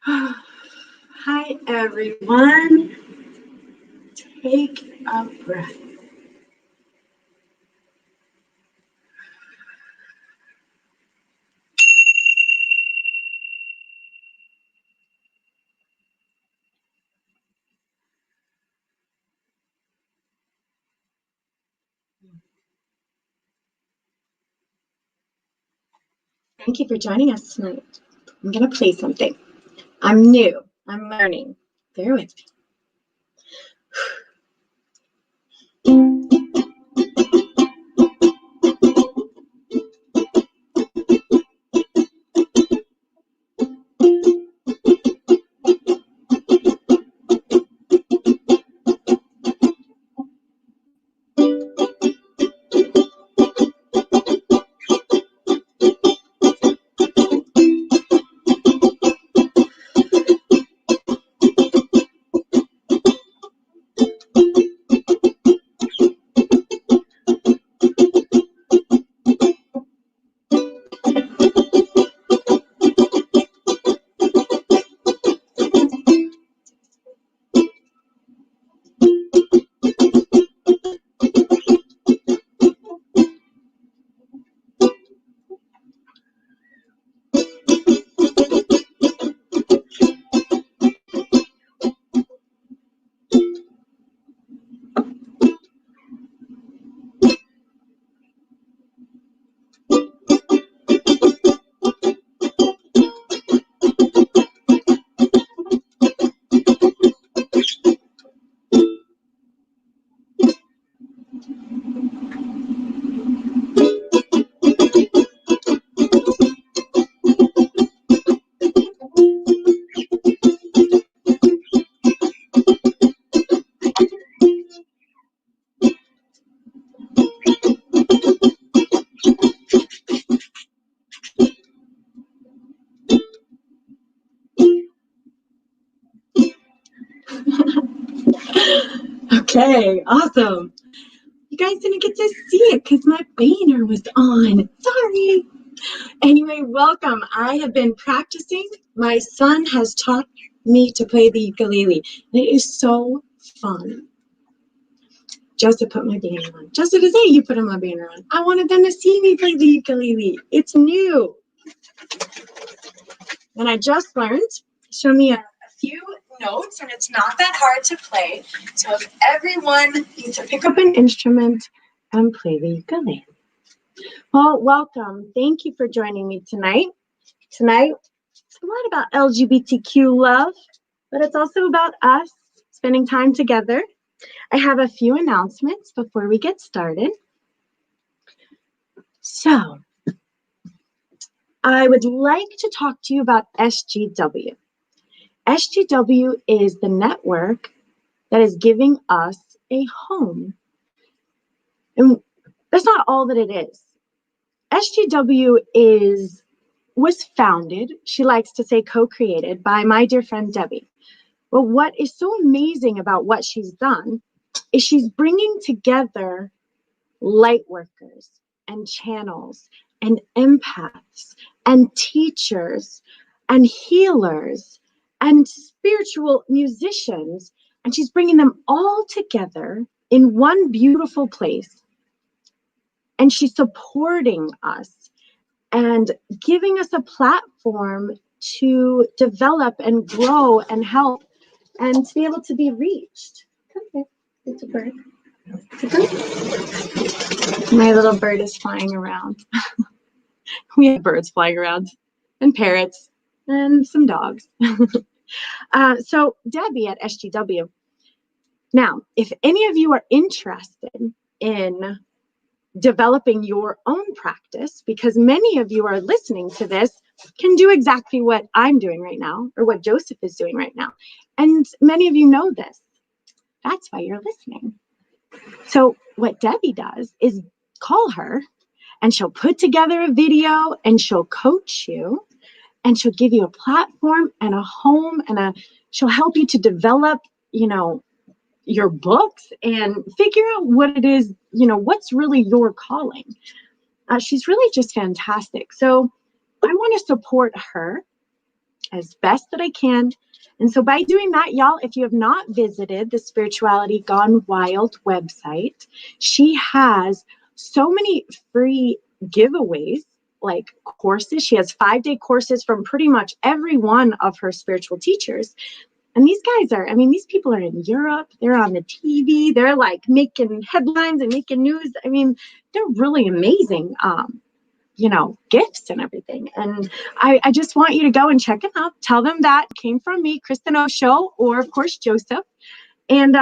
Hi, everyone. Take a breath. Thank you for joining us tonight. I'm going to play something. I'm new. I'm learning. Bear with me. Okay, awesome. You guys didn't get to see it because my banner was on. Sorry. Anyway, welcome. I have been practicing. My son has taught me to play the ukulele. And it is so fun. Joseph put my banner on. Joseph, is that you put my banner on? I wanted them to see me play the ukulele. It's new. And I just learned. Show me a few notes, and it's not that hard to play. So if everyone needs to pick up an instrument and play the ukulele. Well, welcome. Thank you for joining me tonight. Tonight, it's a lot about LGBTQ love, but it's also about us spending time together. I have a few announcements before we get started. So, I would like to talk to you about SGW. SGW is the network that is giving us a home. And that's not all that it is. SGW was founded, she likes to say co-created, by my dear friend Debbie. But what is so amazing about what she's done is she's bringing together lightworkers and channels and empaths and teachers and healers and spiritual musicians, and she's bringing them all together in one beautiful place. And she's supporting us and giving us a platform to develop and grow and help and to be able to be reached. Come here, it's a bird. My little bird is flying around. We have birds flying around and parrots and some dogs. So Debbie at SGW. Now, if any of you are interested in developing your own practice, because many of you are listening to this, can do exactly what I'm doing right now or what Joseph is doing right now. And many of you know this. That's why you're listening. So what Debbie does is call her and she'll put together a video and she'll coach you and she'll give you a platform and a home and she'll help you to develop, your books and figure out what it is, what's really your calling. She's really just fantastic. So I want to support her as best that I can. And so by doing that, y'all, if you have not visited the Spirituality Gone Wild website, she has so many free giveaways, like courses. She has 5-day courses from pretty much every one of her spiritual teachers. And these guys are, I mean, these people are in Europe, they're on the TV, they're like making headlines and making news. I mean, they're really amazing, gifts and everything. And I just want you to go and check it out. Tell them that came from me, Kristen O Show, or of course, Joseph. And,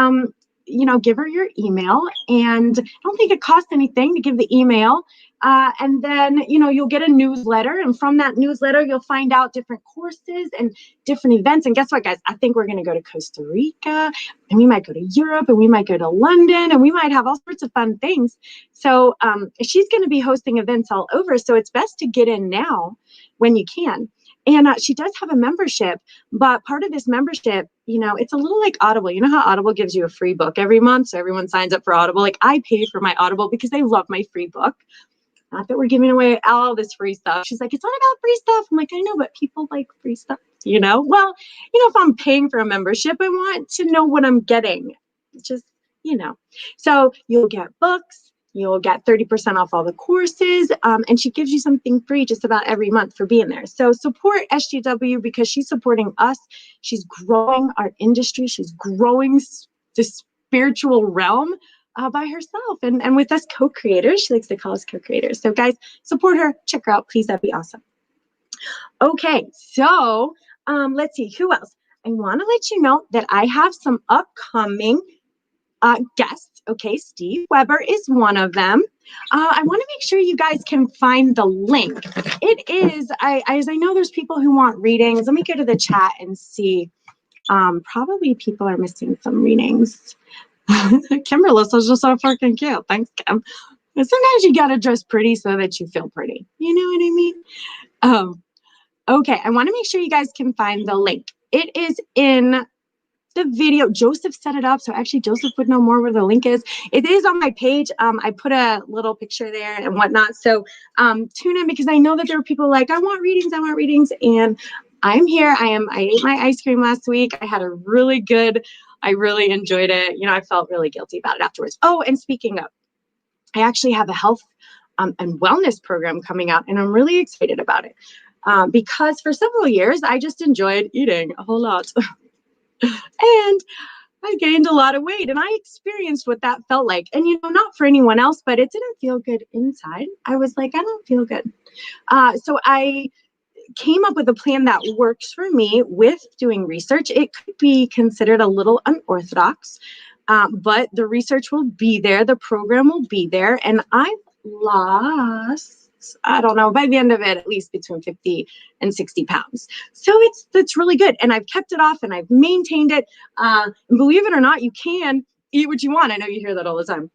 give her your email. And I don't think it costs anything to give the email. And then, you'll get a newsletter. And from that newsletter, you'll find out different courses and different events. And guess what, guys? I think we're going to go to Costa Rica, and we might go to Europe, and we might go to London, and we might have all sorts of fun things. So she's going to be hosting events all over. So it's best to get in now when you can. And she does have a membership, but part of this membership, it's a little like Audible. You know how Audible gives you a free book every month? So everyone signs up for Audible. Like, I pay for my Audible because I love my free book. Not that we're giving away all this free stuff. She's like, it's not about free stuff. I'm like, I know, but people like free stuff, Well, if I'm paying for a membership, I want to know what I'm getting. Just, So you'll get books. You'll get 30% off all the courses, and she gives you something free just about every month for being there. So support SGW because she's supporting us. She's growing our industry. She's growing the spiritual realm by herself and with us co-creators. She likes to call us co-creators. So guys, support her. Check her out, please. That'd be awesome. Okay, so let's see. Who else? I want to let you know that I have some upcoming guests. Okay, Steve Weber is one of them. I want to make sure you guys can find the link. It is, as I know there's people who want readings. Let me go to the chat and see. Probably people are missing some readings. Kimberly is just so freaking cute. Thanks, Kim. But sometimes you got to dress pretty so that you feel pretty. You know what I mean? Okay, I want to make sure you guys can find the link. It is in the video. Joseph set it up, so actually Joseph would know more where the link is. It is on my page. I put a little picture there and whatnot. So tune in because I know that there are people like, I want readings, and I'm here. I ate my ice cream last week. I had a really good. I really enjoyed it. I felt really guilty about it afterwards. Oh, and speaking of, I actually have a health and wellness program coming out, and I'm really excited about it because for several years I just enjoyed eating a whole lot. And I gained a lot of weight, and I experienced what that felt like. And, not for anyone else, but it didn't feel good inside. I was like, I don't feel good. So I came up with a plan that works for me with doing research. It could be considered a little unorthodox, but the research will be there. The program will be there. And I've lost, I don't know, by the end of it, at least between 50 and 60 pounds. So it's really good. And I've kept it off and I've maintained it. And believe it or not, you can eat what you want. I know you hear that all the time.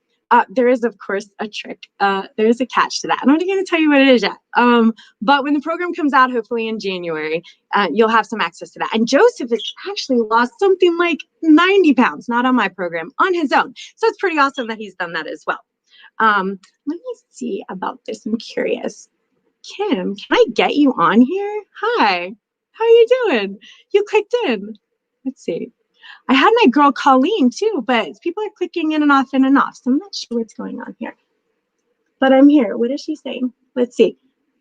There is, of course, a trick. There is a catch to that. I'm not going to tell you what it is yet. But when the program comes out, hopefully in January, you'll have some access to that. And Joseph has actually lost something like 90 pounds, not on my program, on his own. So it's pretty awesome that he's done that as well. Let me see about this. I'm curious. Kim, can I get you on here? Hi, how are you doing? You clicked in. Let's see. I had my girl Colleen too, but people are clicking in and off. So I'm not sure what's going on here. But I'm here. What is she saying? Let's see.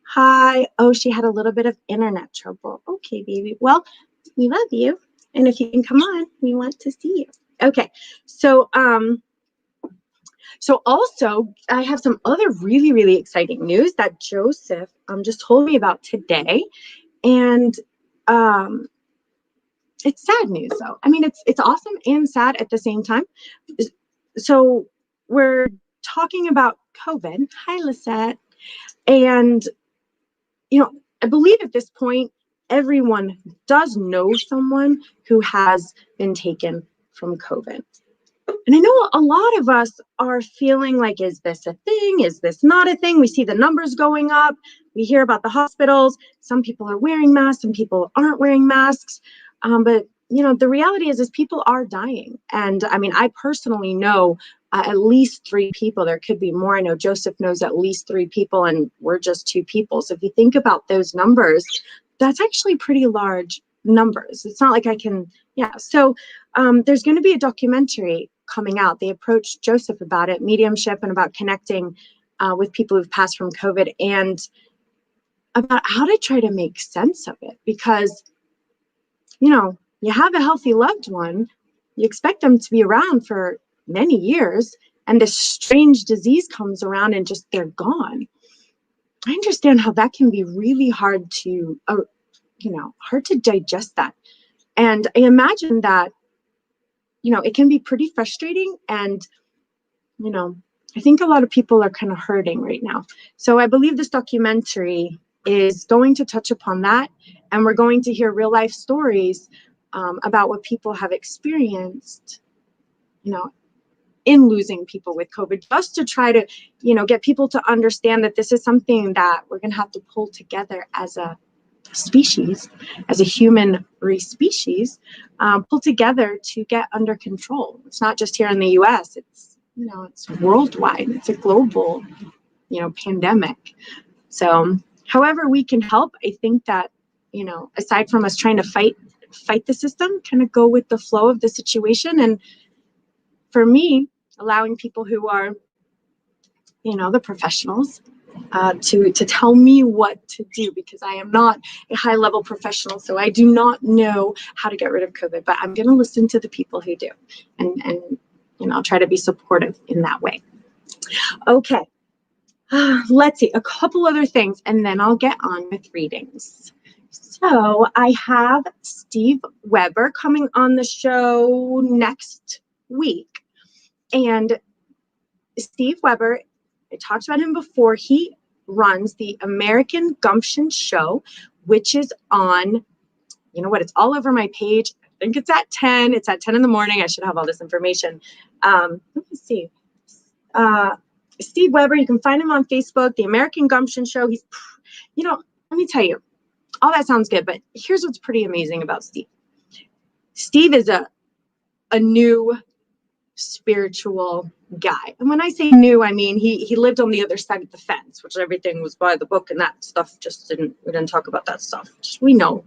Hi. Oh, she had a little bit of internet trouble. Okay, baby. Well, we love you. And if you can come on, we want to see you. Okay. So also, I have some other really, really exciting news that Joseph just told me about today. And it's sad news, though. I mean, it's awesome and sad at the same time. So we're talking about COVID. Hi, Lisette. And, I believe at this point, everyone does know someone who has been taken from COVID. And I know a lot of us are feeling like, is this a thing? Is this not a thing? We see the numbers going up. We hear about the hospitals. Some people are wearing masks. Some people aren't wearing masks. But, the reality is people are dying. And I mean, I personally know at least 3 people. There could be more. I know Joseph knows at least 3 people, and we're just 2 people. So if you think about those numbers, that's actually pretty large numbers. It's not like I can, yeah. So there's going to be a documentary coming out. They approached Joseph about it, mediumship, and about connecting with people who've passed from COVID, and about how to try to make sense of it. Because, you know, you have a healthy loved one, you expect them to be around for many years, and this strange disease comes around and just they're gone. I understand how that can be really hard to, hard to digest that. And I imagine that, it can be pretty frustrating. And, I think a lot of people are kind of hurting right now. So I believe this documentary is going to touch upon that. And we're going to hear real life stories about what people have experienced, in losing people with COVID, just to try to, get people to understand that this is something that we're going to have to pull together as a species, as a human race species, pull together to get under control. It's not just here in the US, it's, it's worldwide. It's a global, pandemic. So however we can help, I think that, aside from us trying to fight the system, kind of go with the flow of the situation. And for me, allowing people who are, the professionals, to tell me what to do, because I am not a high level professional. So I do not know how to get rid of COVID, but I'm going to listen to the people who do, and I'll try to be supportive in that way. Okay. Let's see, a couple other things, and then I'll get on with readings. So I have Steve Weber coming on the show next week. And Steve Weber, I talked about him before. He runs the American Gumption Show, which is on, it's all over my page. I think it's at 10. It's at 10 in the morning. I should have all this information. Let me see. Steve Weber, you can find him on Facebook, the American Gumption Show. He's, let me tell you, all that sounds good, but here's what's pretty amazing about Steve. Steve is a new spiritual guy. And when I say new, I mean he lived on the other side of the fence, which everything was by the book, and that stuff we didn't talk about that stuff. We know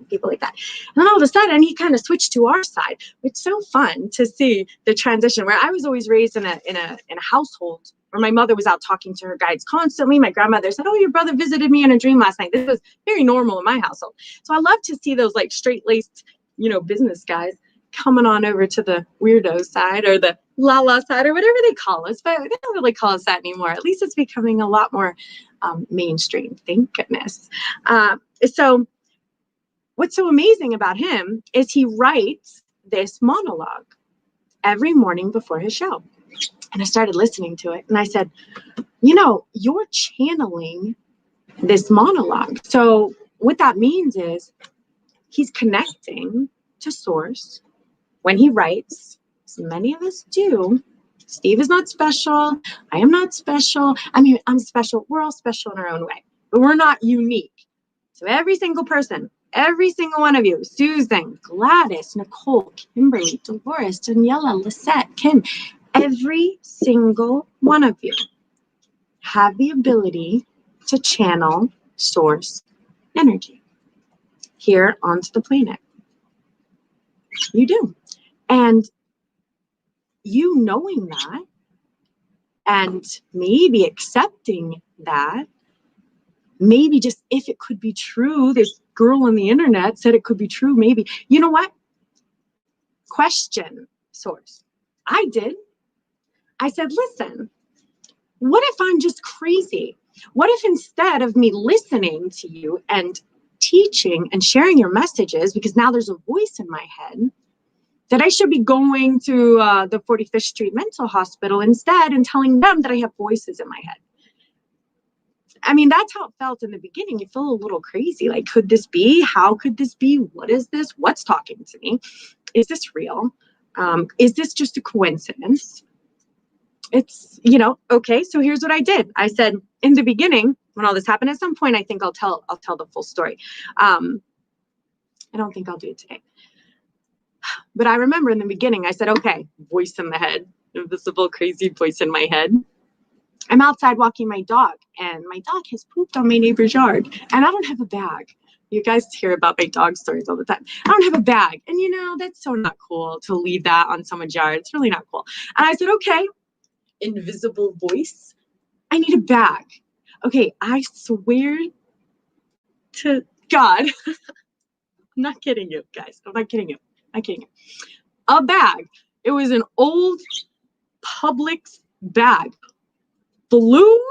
people like that. And then all of a sudden he kind of switched to our side. It's so fun to see the transition, where I was always raised in a household where my mother was out talking to her guides constantly. My grandmother said, "Oh, your brother visited me in a dream last night." This was very normal in my household. So I love to see those like straight-laced, business guys coming on over to the weirdo side, or the la side, or whatever they call us, but they don't really call us that anymore. At least it's becoming a lot more mainstream, thank goodness. So what's so amazing about him is he writes this monologue every morning before his show. And I started listening to it, and I said, you're channeling this monologue. So what that means is he's connecting to source when he writes. So many of us do. Steve is not special. I am not special. I mean, I'm special. We're all special in our own way, but we're not unique. So every single person, every single one of you, Susan, Gladys, Nicole, Kimberly, Dolores, Daniela, Lisette, Kim, every single one of you have the ability to channel source energy here onto the planet. You do. And you knowing that, and maybe accepting that, maybe just if it could be true, this girl on the internet said it could be true, maybe, you know what? Question source. I did. I said, listen, what if I'm just crazy? What if instead of me listening to you and teaching and sharing your messages, because now there's a voice in my head, that I should be going to the 45th Street Mental Hospital instead and telling them that I have voices in my head? I mean, that's how it felt in the beginning. You feel a little crazy. Like, could this be? How could this be? What is this? What's talking to me? Is this real? Is this just a coincidence? It's, okay, so here's what I did. I said in the beginning, when all this happened, at some point, I think I'll tell the full story. I don't think I'll do it today. But I remember in the beginning, I said, okay, voice in the head. invisible crazy voice in my head. I'm outside walking my dog, and my dog has pooped on my neighbor's yard, and I don't have a bag. You guys hear about my dog stories all the time. I don't have a bag. And you know, that's so not cool to leave that on someone's yard. It's really not cool. And I said, okay, invisible voice, I need a bag. Okay, I swear to God, I'm not kidding you, guys. I'm not kidding you. I'm not kidding you. A bag. It was an old Publix bag. Flew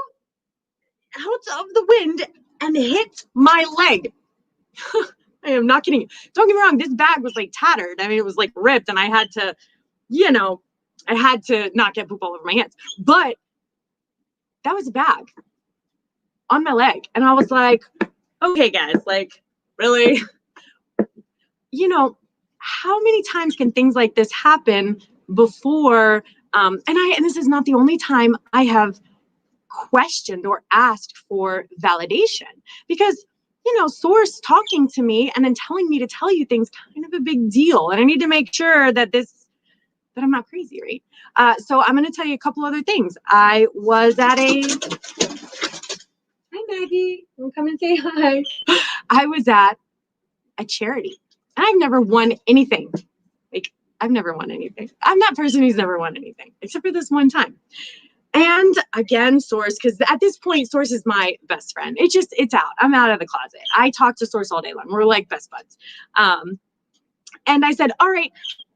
out of the wind and hit my leg. I am not kidding you. Don't get me wrong, this bag was like tattered. I mean, it was like ripped, and I had to, you know, I had to not get poop all over my hands. But that was a bag on my leg. And I was like, okay, guys, like, really? You know, how many times can things like this happen before? And this is not the only time I have questioned or asked for validation, because you know, source talking to me and then telling me to tell you things, kind of a big deal, and I need to make sure that I'm not crazy, right? So I'm going to tell you a couple other things. I was at hi Maggie, come and say hi. I was at a charity, and I've never won anything. Like, I've never won anything. I'm that person who's never won anything except for this one time. And again, Source, because at this point, Source is my best friend. It's out. I'm out of the closet. I talk to Source all day long. We're like best buds. And I said, all right,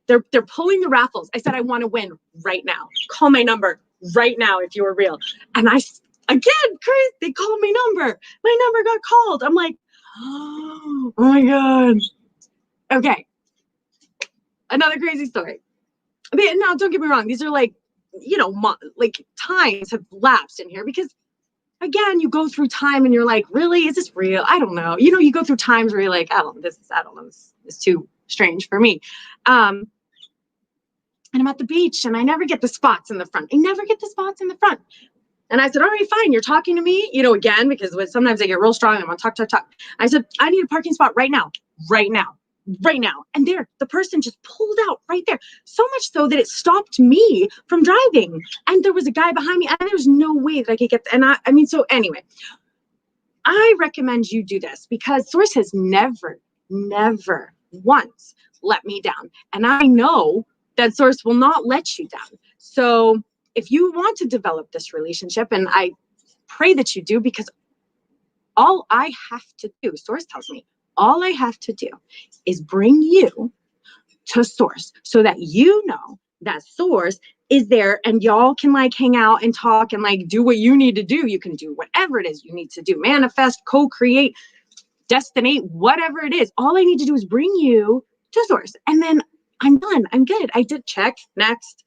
they're pulling the raffles. I said, I want to win right now. Call my number right now if you are real. And again, Chris, they called my number. My number got called. I'm like, oh my God. Okay. Another crazy story. But now, don't get me wrong. These are like, you know, like times have lapsed in here, because again, you go through time and you're like, really, is this real? I don't know. You know, you go through times where you're like, I don't know, this is too strange for me. And I'm at the beach and I never get the spots in the front. And I said, all right, fine. You're talking to me, you know, again, because sometimes I get real strong and I want to talk. I said, I need a parking spot right now. And there, the person just pulled out right there. So much so that it stopped me from driving. And there was a guy behind me, and there was no way that I could get, so anyway, I recommend you do this, because Source has never once let me down. And I know that Source will not let you down. So if you want to develop this relationship, and I pray that you do, because all I have to do, Source tells me, all I have to do is bring you to Source, so that you know that Source is there, and y'all can like hang out and talk and like do what you need to do. You can do whatever it is you need to do, manifest, co-create, destinate, whatever it is. All I need to do is bring you to Source, and then I'm done. I'm good. I did check next.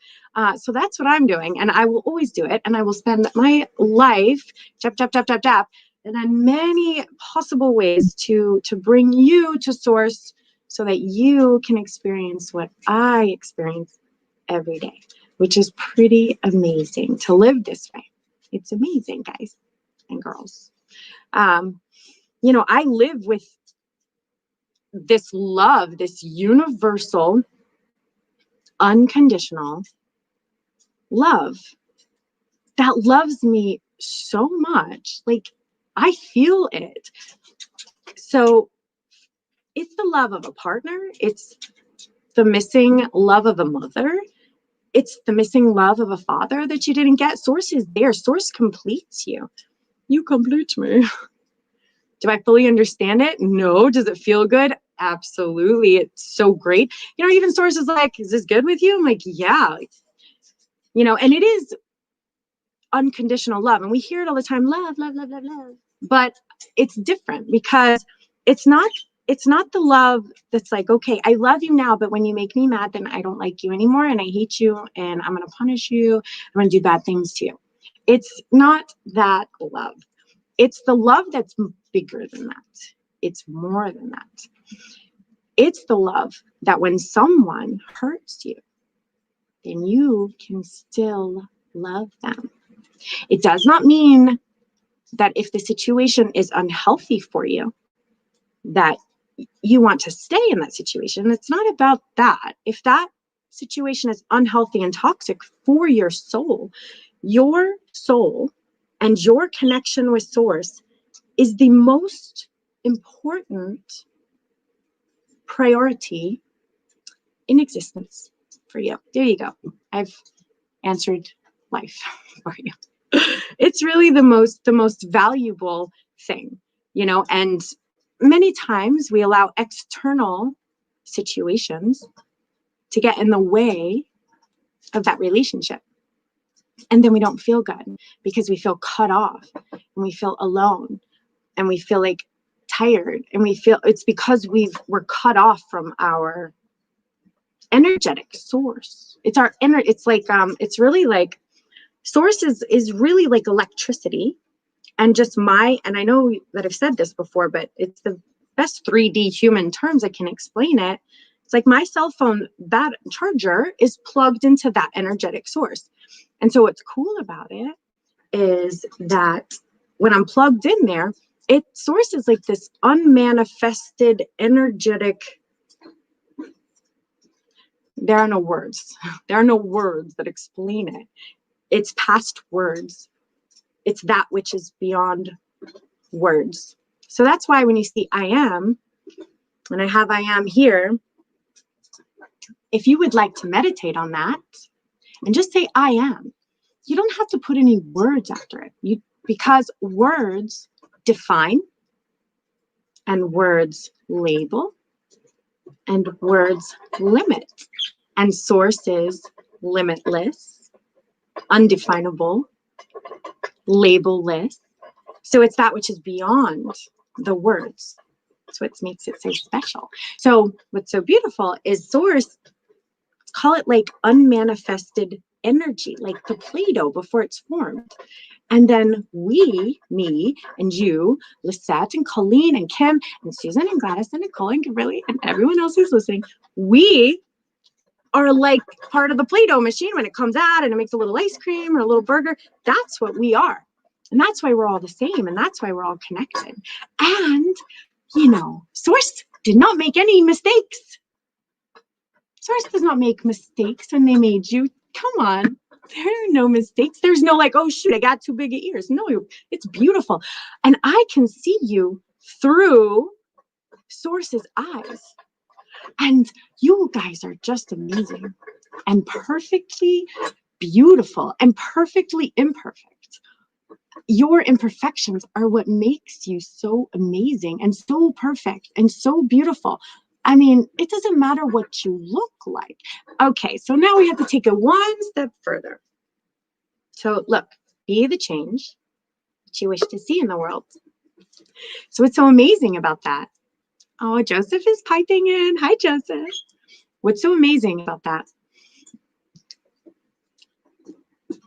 So that's what I'm doing, and I will always do it, and I will spend my life tap, and then many possible ways to bring you to Source, so that you can experience what I experience every day, which is pretty amazing to live this way. It's amazing, guys and girls. You know, I live with this love, this universal, unconditional love that loves me so much. Like, I feel it. So it's the love of a partner. It's the missing love of a mother. It's the missing love of a father that you didn't get. Source is there. Source completes you. You complete me. Do I fully understand it? No. Does it feel good? Absolutely. It's so great. You know, even Source is like, is this good with you? I'm like, yeah. You know, and it is unconditional love. And we hear it all the time, love. But it's different, because it's not the love that's like, okay, I love you now, but when you make me mad, then I don't like you anymore, and I hate you, and I'm going to punish you. I'm going to do bad things to you. It's not that love. It's the love that's bigger than that. It's more than that. It's the love that when someone hurts you, then you can still love them. It does not mean that if the situation is unhealthy for you, that you want to stay in that situation. It's not about that. If that situation is unhealthy and toxic for your soul and your connection with source is the most important priority in existence for you. There you go. I've answered life for you. It's really the most valuable thing, you know, and many times we allow external situations to get in the way of that relationship. And then we don't feel good because we feel cut off and we feel alone and we feel like tired, and we feel it's because we're cut off from our energetic source. It's our it's like it's really like source is really like electricity. And and I know that I've said this before, but it's the best 3D human terms I can explain it. It's like my cell phone charger is plugged into that energetic source. And so what's cool about it is that when I'm plugged in there, source is like this unmanifested energetic. There are no words. There are no words that explain it. It's past words. It's that which is beyond words. So that's why when you see I am, and I have I am here, if you would like to meditate on that and just say I am, you don't have to put any words after it. Because words define, and words label, and words limit, and source is limitless, undefinable, labelless. So it's that which is beyond the words. That's what makes it so special. So what's so beautiful is source, call it like unmanifested energy, like the Play-Doh before it's formed. And then we, me and you, Lisette and Colleen and Kim and Susan and Gladys and Nicole and Kimberly and everyone else who's listening, we are like part of the Play-Doh machine when it comes out and it makes a little ice cream or a little burger. That's what we are. And that's why we're all the same. And that's why we're all connected. And, you know, source did not make any mistakes. Source does not make mistakes when they made you. Come on. There are no mistakes. There's no like, oh, shoot, I got too big of ears. No, it's beautiful. And I can see you through source's eyes. And you guys are just amazing and perfectly beautiful and perfectly imperfect. Your imperfections are what makes you so amazing and so perfect and so beautiful. I mean, it doesn't matter what you look like. Okay, so now we have to take it one step further. So look, be the change that you wish to see in the world. So what's so amazing about that? Oh, Joseph is piping in. Hi, Joseph. What's so amazing about that?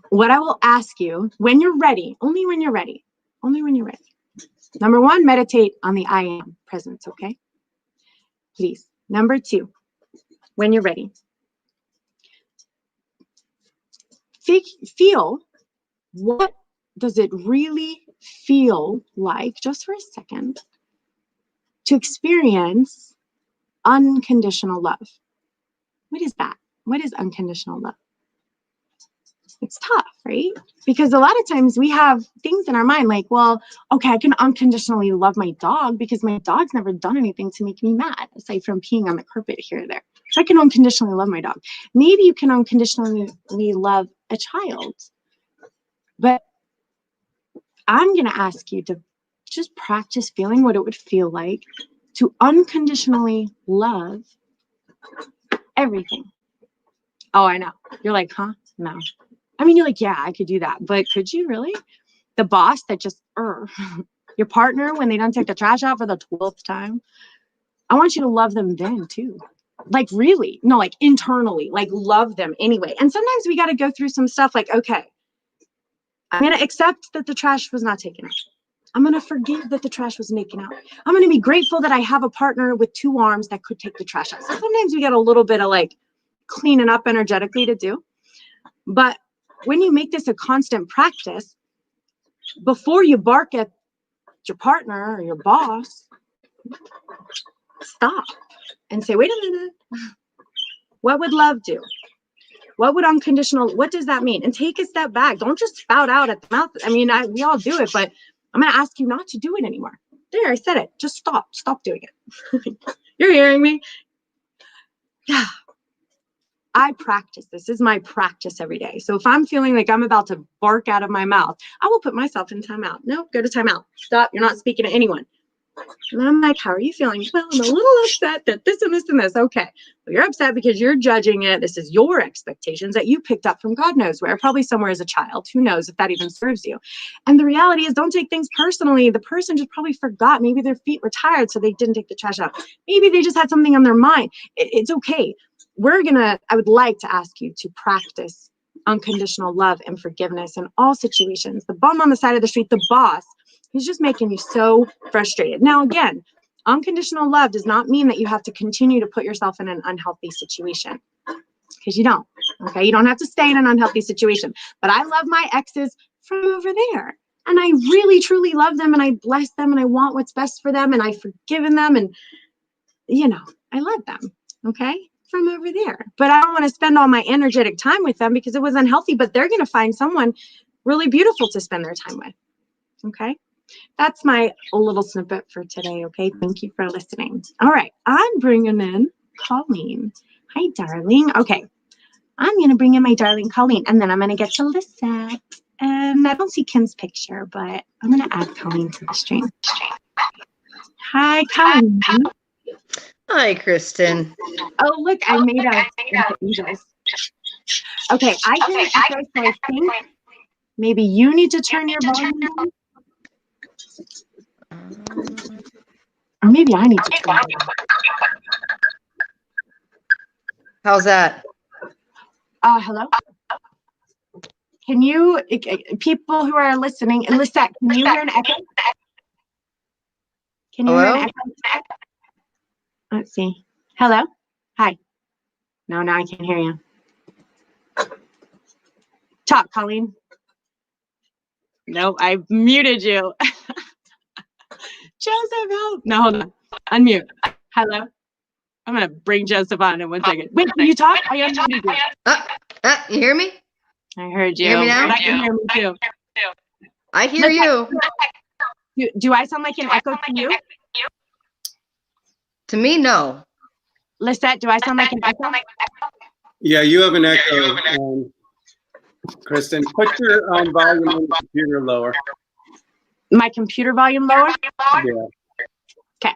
What I will ask you when you're ready, only when you're ready, Number one, meditate on the I am presence, okay? Please. Number two, when you're ready, feel what does it really feel like, just for a second, to experience unconditional love. What is that? What is unconditional love? It's tough, right? Because a lot of times we have things in our mind like, well, okay, I can unconditionally love my dog because my dog's never done anything to make me mad, aside from peeing on the carpet here or there. So I can unconditionally love my dog. Maybe you can unconditionally love a child. But I'm going to ask you to just practice feeling what it would feel like to unconditionally love everything. Oh, I know. You're like, huh? No. I mean, you're like, yeah, I could do that. But could you really? The boss that just, your partner when they don't take the trash out for the 12th time. I want you to love them then too. Like really, no, like internally, like love them anyway. And sometimes we got to go through some stuff like, okay, I'm going to accept that the trash was not taken out. I'm going to forgive that the trash was taken out. I'm going to be grateful that I have a partner with 2 arms that could take the trash out. So sometimes we get a little bit of like cleaning up energetically to do. But when you make this a constant practice, before you bark at your partner or your boss, stop and say, wait a minute. What would love do? What would unconditional, what does that mean? And take a step back. Don't just spout out at the mouth. I mean, we all do it, but I'm going to ask you not to do it anymore. There, I said it. Just stop doing it. You're hearing me? Yeah. I practice. This is my practice every day. So if I'm feeling like I'm about to bark out of my mouth, I will put myself in timeout. No, go to timeout. Stop. You're not speaking to anyone. And then I'm like, how are you feeling? Well, I'm a little upset that this and this and this. Okay. Well, you're upset because you're judging it. This is your expectations that you picked up from God knows where, probably somewhere as a child. Who knows if that even serves you? And the reality is, don't take things personally. The person just probably forgot. Maybe their feet were tired, so they didn't take the trash out. Maybe they just had something on their mind. It's okay. I would like to ask you to practice unconditional love and forgiveness in all situations. The bum on the side of the street, the boss, he's just making you so frustrated. Now, again, unconditional love does not mean that you have to continue to put yourself in an unhealthy situation, because you don't. Okay, you don't have to stay in an unhealthy situation. But I love my exes from over there, and I really, truly love them, and I bless them, and I want what's best for them, and I've forgiven them, and I love them. Okay, from over there. But I don't want to spend all my energetic time with them because it was unhealthy. But they're going to find someone really beautiful to spend their time with. Okay. That's my little snippet for today, okay? Thank you for listening. All right, I'm bringing in Colleen. Hi, darling. Okay, I'm going to bring in my darling Colleen, and then I'm going to get to Lisette. And I don't see Kim's picture, but I'm going to add Colleen to the stream. Hi, Colleen. Hi, Kristen. Oh, look, I made angels. Okay, I can echo, so I think maybe you need to turn your volume down. Or maybe I need to turn it down. How's that? Hello? Can you, people who are listening, Lisette, can you hear an echo? Can you hear an echo? Let's see. Hello? Hi. No, now I can't hear you. Talk, Colleen. No, I muted you. Joseph, help. No, hold on. Unmute. Hello? I'm going to bring Joseph on in 1 second. Wait, can you talk? I unmuted you. You hear me? I heard you. Hear me now? I can hear me too. I hear you. Do I sound like an echo to you? To me, no. Lisette, do I sound like an echo? Yeah, you have an echo, Kristen. Put your volume on the computer lower. My computer volume lower? Yeah. Okay.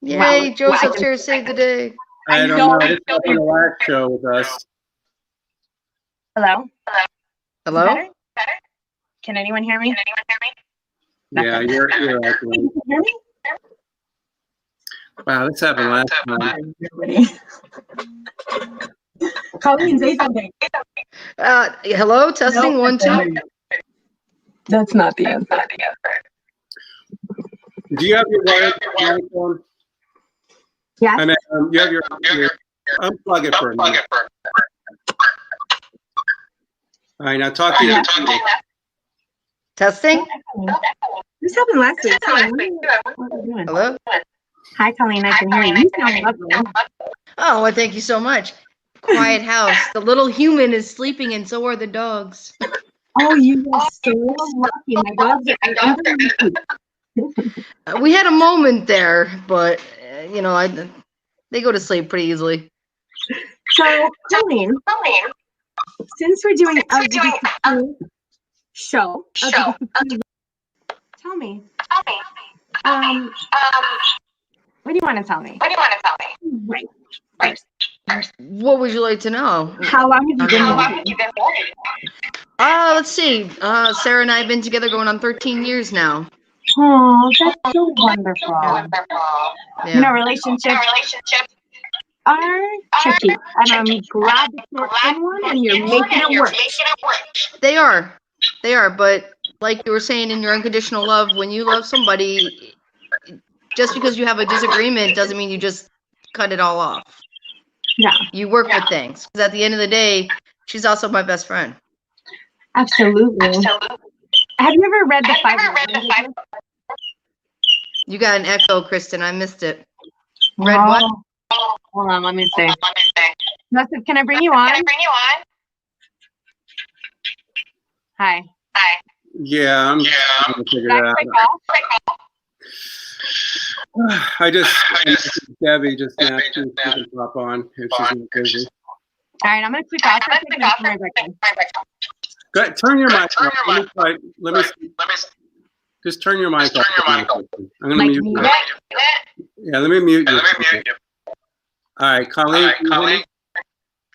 Yay, Joseph's here to save the day. I don't know. It's up on the last show with us. Hello? Hello? Better? Can anyone hear me? Yeah, you're echoing. Can you hear me? Wow, this happened last time. Colleen, say something. Hello? Testing, Nope. 1, 2. That's not the answer. Do you have your wired microphone? Yes. I mean, you have your unplug it for a minute. All right, now talk to you. Testing? This happened last week. What are you doing? Hello? Hi, Colleen. I can hear you. You sound lovely. Oh, well, thank you so much. Quiet house. The little human is sleeping and so are the dogs. Oh, you are so lucky. My dogs are under my feet. We had a moment there, but, they go to sleep pretty easily. So, Colleen, since we're doing LGBTQ show, LGBTQ, tell me, what do you want to tell me? Right. What would you like to know? How long have you been married? Let's see. Sarah and I have been together going on 13 years now. Oh, that's so wonderful. Yeah. Relationships are tricky, and I'm glad that you're in one and you're making it work. They are, but like you were saying in your unconditional love, when you love somebody, just because you have a disagreement doesn't mean you just cut it all off. Yeah. You work with things. Because at the end of the day, she's also my best friend. Absolutely. Have you ever read the 5 languages? You got an echo, Kristen. I missed it. Read what? Hold on, let me see. Joseph, can I bring you on? Hi. Yeah, I'm trying to figure it out. I just Debbie just now she can pop on if she's not busy. All right, I'm gonna click off for a second and come right back in. Go ahead, turn your mic off. Let me just turn your mic off. I'm gonna Like mute you. mute Yeah, let me mute you. All right, Colleen, can you hear me?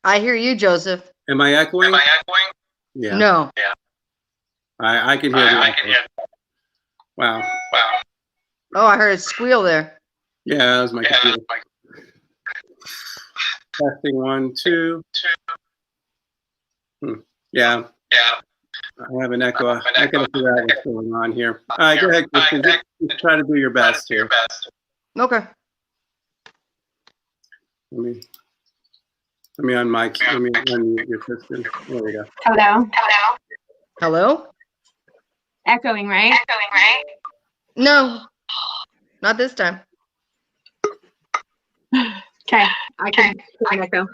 I hear you, Joseph. Am I echoing? Yeah. No. I can hear you. Wow. Oh, I heard a squeal there. Yeah, that was my computer. Testing 1, 2. Yeah. I have an echo. I gotta figure out what's going on here. All right, go ahead, Kristen. Just try to do your best here. Okay. Let me unmic. Let me unmute your Kristen. There we go. Hello. Echoing, right? No, not this time. Okay, I can hear an echo.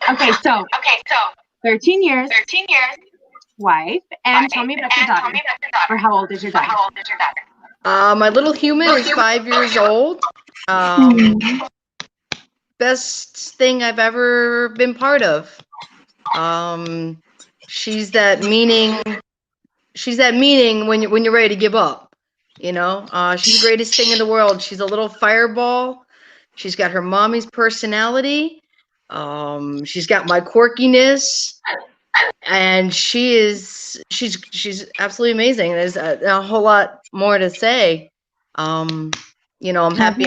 Okay, so 13 years, wife, and tell me about your daughter. Or how old is your daughter? My little human is 5 years old. Best thing I've ever been part of. She's that meaning when you're ready to give up. You know, she's the greatest thing in the world. She's a little fireball. She's got her mommy's personality. She's got my quirkiness, and she's absolutely amazing. There's a whole lot more to say. You know, I'm happy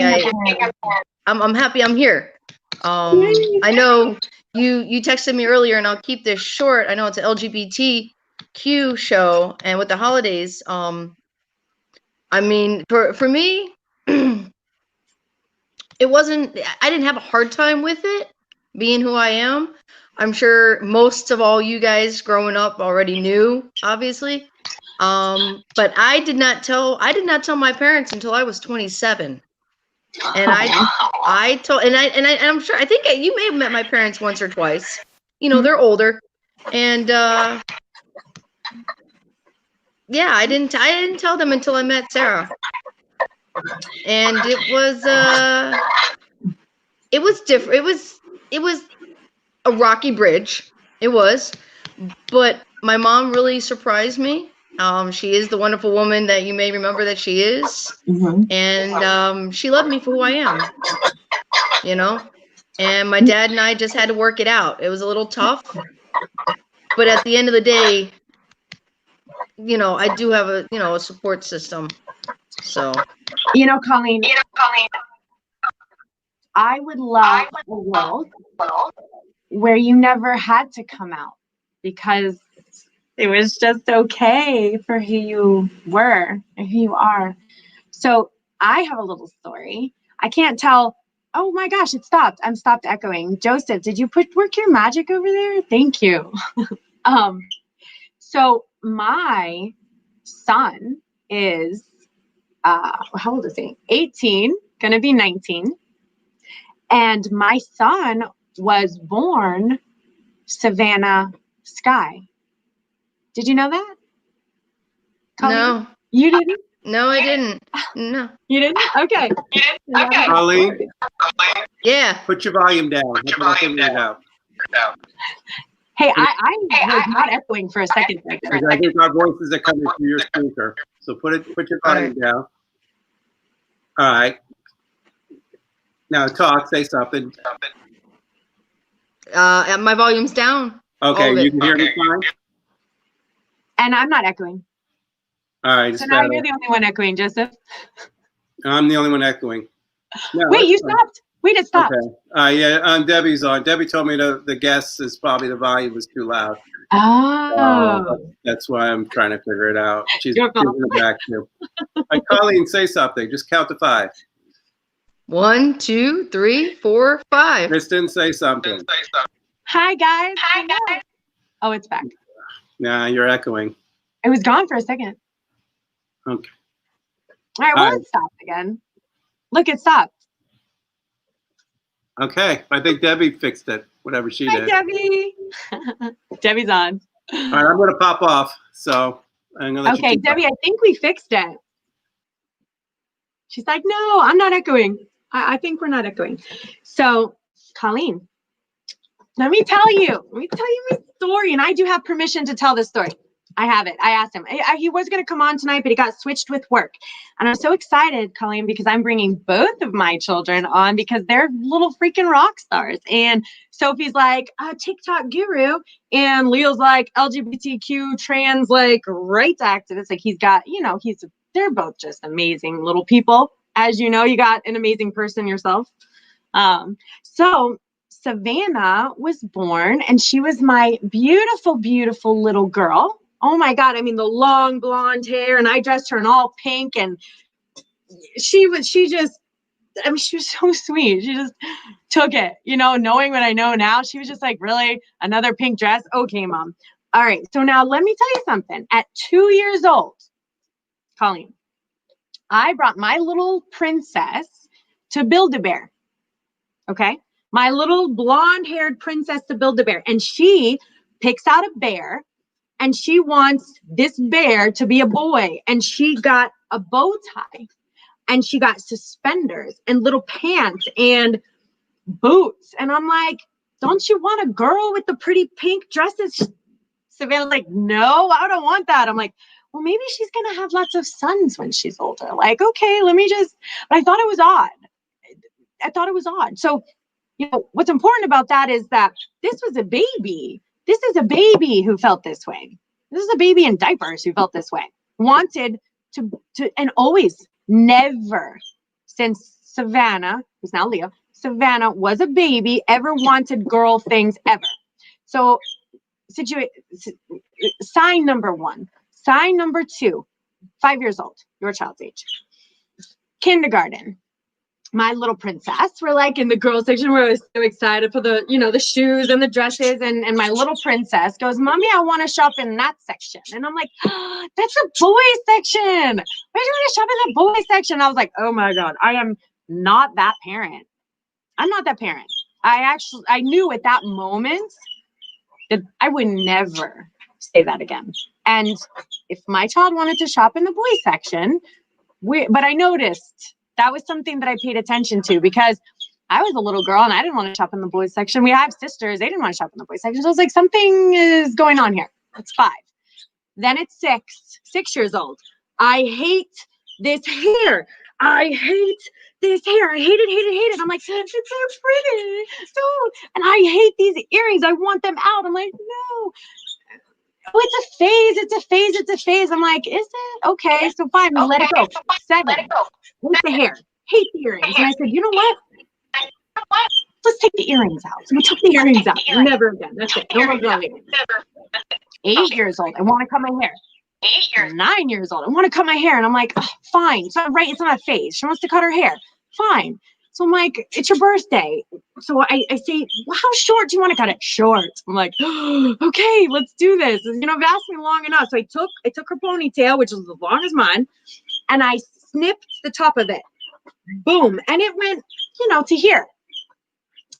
I'm happy I'm here. I know you texted me earlier, and I'll keep this short. I know it's an LGBTQ show, and with the holidays, I mean, for me, I didn't have a hard time with it, being who I am. I'm sure most of all you guys growing up already knew, obviously. But I did not tell my parents until I was 27. And I'm sure, I think you may have met my parents once or twice. You know, they're older. And yeah, I didn't tell them until I met Sarah. And it was different. It was a rocky bridge. It was, but my mom really surprised me. She is the wonderful woman that you may remember that she is. And she loved me for who I am, you know? And my dad and I just had to work it out. It was a little tough, but at the end of the day, you know, I do have a support system. So, you know, Colleen, I would love a world where you never had to come out because it was just okay for who you were and who you are. So I have a little story. I can't tell. Oh my gosh, it stopped. I'm stopped echoing. Joseph, did you work your magic over there? Thank you. So my son is, how old is he? 18, gonna be 19. And my son was born Savannah Sky. Did you know that? Colleen? no. You didn't? No, I didn't. No. You didn't? Okay. Colleen, Yeah. put your volume down. Hey, I was not echoing for a second. Because I think our voices are coming through your speaker. So put your volume down. All right. Now talk, say something. My volume's down. Okay, you can hear me fine? And I'm not echoing. All right. So now you're the only one echoing, Joseph. I'm the only one echoing. No, wait, you stopped. Wait, it stopped. Okay. Yeah, Debbie's on. Debbie told me the guest is probably the volume was too loud. Oh. That's why I'm trying to figure it out. She's giving it back too. Colleen, say something. Just count to 5. 1, 2, 3, 4, 5. Kristen, say something. Hi, guys. Oh, it's back. Nah, you're echoing. It was gone for a second. Okay. All right, well, it stopped again. Look, it stopped. Okay, I think Debbie fixed it, whatever she Hi, did. Debbie. Debbie's on. All right, I'm going to pop off. So I'm going to let you Okay, keep Debbie, I think we fixed it. She's like, no, I'm not echoing. I think we're not echoing. So, Colleen, let me tell you my story. And I do have permission to tell this story. I have it. I asked him. He was going to come on tonight, but he got switched with work. And I'm so excited, Colleen, because I'm bringing both of my children on because they're little freaking rock stars. And Sophie's like a TikTok guru, and Leo's like LGBTQ trans, like rights activist. Like he's got, they're both just amazing little people. As you know, you got an amazing person yourself. So Savannah was born, and she was my beautiful, beautiful little girl. Oh my God. I mean, the long blonde hair, and I dressed her in all pink, and she was so sweet. She just took it, knowing what I know now. She was just like, really? Another pink dress? Okay, Mom. All right. So now let me tell you something. At 2 years old, Colleen, I brought my little princess to Build-A-Bear. Okay. My little blonde-haired princess to Build-A-Bear. And she picks out a bear, and she wants this bear to be a boy. And she got a bow tie, and she got suspenders and little pants and boots. And I'm like, don't you want a girl with the pretty pink dresses? Savannah's like, no, I don't want that. I'm like, well, maybe she's going to have lots of sons when she's older. Like, okay, but I thought it was odd. So, what's important about that is that this was a baby. This is a baby who felt this way. This is a baby in diapers who felt this way. Wanted to and always, never, since Savannah, who's now Leo, Savannah was a baby, ever wanted girl things ever. So, sign number 1. Sign number 2, 5 years old, your child's age. Kindergarten. My little princess, we're like in the girls section where I was so excited for the, the shoes and the dresses. And my little princess goes, Mommy, I want to shop in that section. And I'm like, oh, that's a boy section. Why do you want to shop in the boy section? I was like, oh my God, I am not that parent. I'm not that parent. I knew at that moment that I would never say that again. And if my child wanted to shop in the boy section, but I noticed that was something that I paid attention to because I was a little girl and I didn't want to shop in the boys section. We have sisters. They didn't want to shop in the boys section. So I was like, something is going on here. It's 5. Then it's 6 years old. I hate this hair. I hate this hair. I hate it. I'm like, it's so pretty. And I hate these earrings. I want them out. I'm like, no. Oh, it's a phase. I'm like, is it? Okay, so fine, let it go. 7, hate the hair, hate the earrings. And I said, you know what? Let's take the earrings out. So we took the earrings out. Never again. That's it. No more girl earrings. 8 years old, I want to cut my hair. 9 years old, I want to cut my hair. And I'm like, oh, fine. It's not right. It's not a phase. She wants to cut her hair. Fine. So I'm like, it's your birthday. So I say, well, how short do you want to cut it? Short. I'm like, oh, okay, let's do this. I've asked me long enough. So I took her ponytail, which was as long as mine, and I snipped the top of it. Boom. And it went, to here.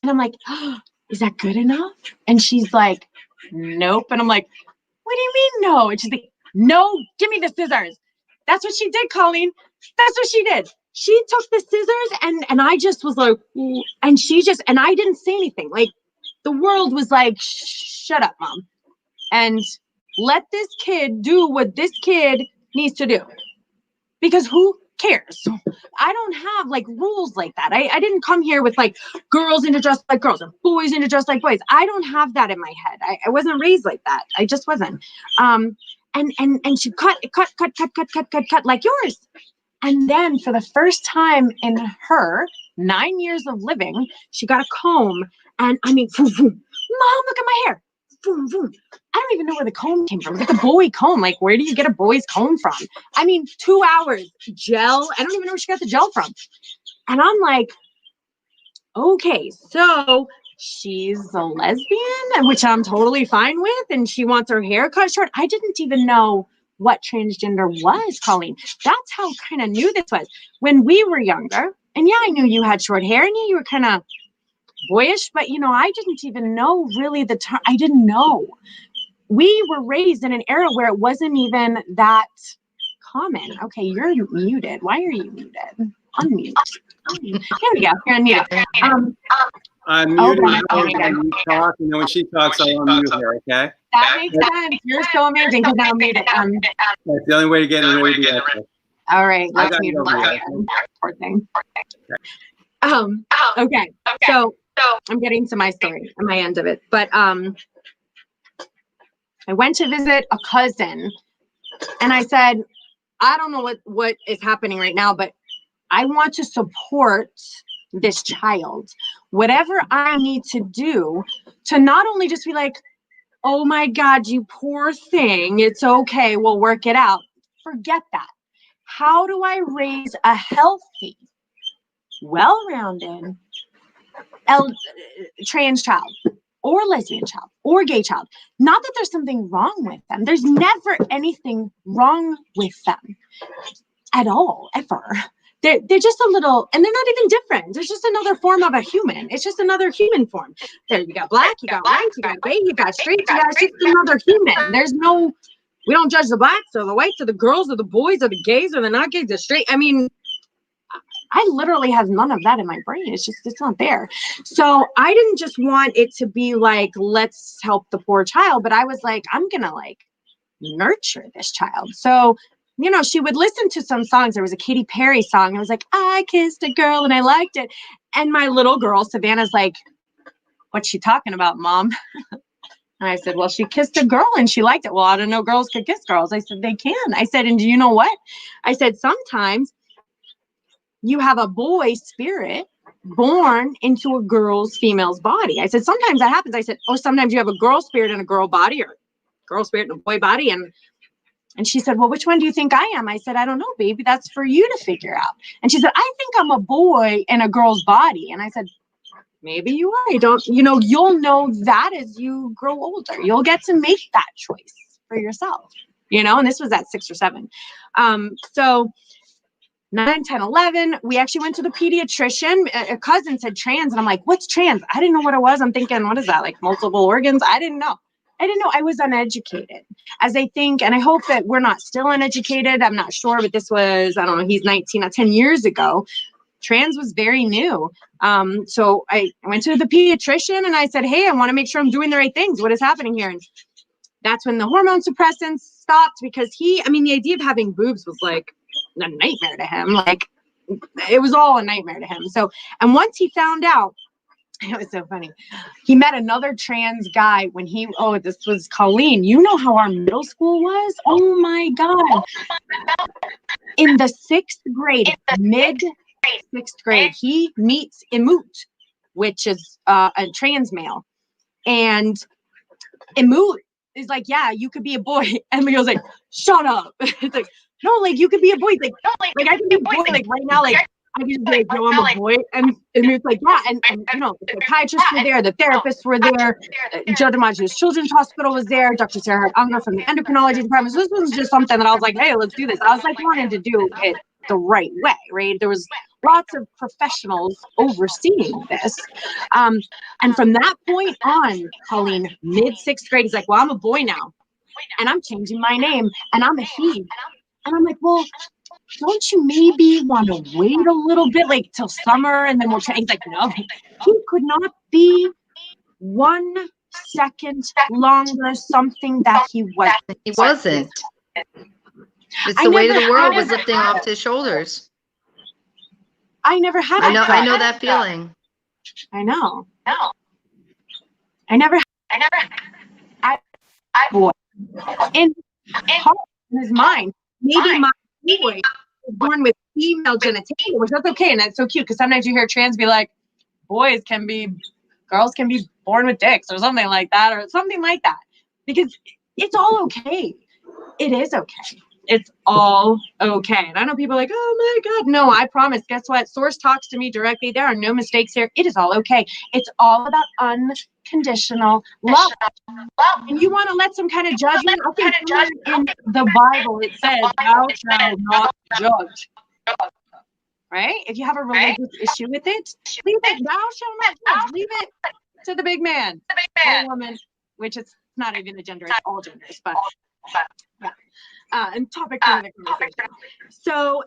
And I'm like, oh, is that good enough? And she's like, nope. And I'm like, what do you mean no? And she's like, no, give me the scissors. That's what she did, Colleen. That's what she did. She took the scissors and I just was like, ooh, and I didn't say anything. Like the world was like, shut up, Mom. And let this kid do what this kid needs to do. Because who cares? I don't have like rules like that. I didn't come here with like girls into dress like girls or boys into dress like boys. I don't have that in my head. I wasn't raised like that. I just wasn't. And she cut like yours. And then for the first time in her 9 years of living, she got a comb. And I mean, vroom, vroom. Mom, look at my hair. Vroom, vroom. I don't even know where the comb came from. It's like a boy comb. Like, where do you get a boy's comb from? I mean, 2 hours, gel. I don't even know where she got the gel from. And I'm like, okay, so she's a lesbian, which I'm totally fine with. And she wants her hair cut short. I didn't even know what transgender was, Colleen. That's how kind of new this was. When we were younger, and yeah, I knew you had short hair, and yeah, you were kind of boyish, but you know, I didn't even know really the term. I didn't know. We were raised in an era where it wasn't even that common. Okay, you're muted. Why are you muted? Unmute. There we go. You're unmuted. I'm muting her when you talk, and then when she talks, I'll unmute her, okay? That makes sense. You're so amazing because now I'm muted. That's the only way to get rid of the All right, let's mute her. Poor thing. Okay, so I'm getting to my story, my end of it. But I went to visit a cousin, and I said, I don't know what is happening right now, but I want to support this child. Whatever I need to do to not only just be like, oh my God, you poor thing, it's okay, we'll work it out. Forget that. How do I raise a healthy, well-rounded trans child or lesbian child or gay child? Not that there's something wrong with them. There's never anything wrong with them at all, ever. They're just a little, and they're not even different. There's just another form of a human. It's just another human form. There, you got black, you got white, you got gay, you got straight, it's just another human. There's no, we don't judge the blacks or the whites or the girls or the boys or the gays or the not gays, the straight. I mean, I literally have none of that in my brain. It's not there. So I didn't just want it to be like, let's help the poor child, but I was like, I'm going to like nurture this child. So, you know, she would listen to some songs. There was a Katy Perry song. I was like, I kissed a girl and I liked it. And my little girl, Savannah's like, what's she talking about, Mom? And I said, well, she kissed a girl and she liked it. Well, I don't know, girls could kiss girls. I said, they can. I said, and do you know what? I said, sometimes you have a boy spirit born into a female's body. I said, sometimes that happens. I said, oh, sometimes you have a girl spirit in a girl body or girl spirit in a boy body. And she said, well, which one do you think I am? I said, I don't know, baby. That's for you to figure out. And she said, I think I'm a boy in a girl's body. And I said, maybe you are. You'll know that as you grow older. You'll get to make that choice for yourself, and this was at 6 or 7. So 9, 10, 11, we actually went to the pediatrician. A cousin said trans. And I'm like, what's trans? I didn't know what it was. I'm thinking, what is that? Like multiple organs? I didn't know. I was uneducated, as I think, and I hope that we're not still uneducated. I'm not sure, but this was, I don't know, he's 19, 10 years ago. Trans was very new. So I went to the pediatrician and I said, hey, I want to make sure I'm doing the right things. What is happening here? And that's when the hormone suppressants stopped, because the idea of having boobs was like a nightmare to him. Like, it was all a nightmare to him. So, and once he found out, it was so funny. He met another trans guy when this was Colleen. You know how our middle school was? Oh my God. In the 6th grade, mid-6th grade, he meets Imut, which is a trans male. And Imut is like, yeah, you could be a boy. And Leo's like, shut up. It's like, no, like, you could be a boy. Like I can be a boy, like, right now, like, I can just be like, yo, I'm a boy. And it's like, yeah. And the psychiatrists were there, the therapists were there, Joe DiMaggio's Children's Hospital was there, Dr. Sarah Unger from the endocrinology department. So this was just something that I was like, hey, let's do this. I was like wanting to do it the right way, right? There was lots of professionals overseeing this. And from that point on, Colleen, mid-6th grade, he's like, well, I'm a boy now. And I'm changing my name. And I'm a he. And I'm like, well, don't you maybe want to wait a little bit, like till summer, and then we'll change? He's like, no, he could not be 1 second longer something that he wasn't. He wasn't. It's the weight of the world was lifting off his shoulders. I never had I know that feeling. I know. I never boy. In his mind, maybe my boy was born with female genitalia, which that's okay, and that's so cute, because sometimes you hear trans be like, girls can be born with dicks or something like that, because it's all okay. It is okay. It's all okay. And I know people are like, oh my God, no, I promise. Guess what? Source talks to me directly. There are no mistakes here. It is all okay. It's all about unconditional love. And you want to let some kind of judgment? I think in the Bible it says, thou shalt not judge. right? If you have a religious issue with it, leave it. Thou shalt not judge. Leave it to the big man or woman, which is not even a gender, it's all genders, but yeah. And topic for the conversation. So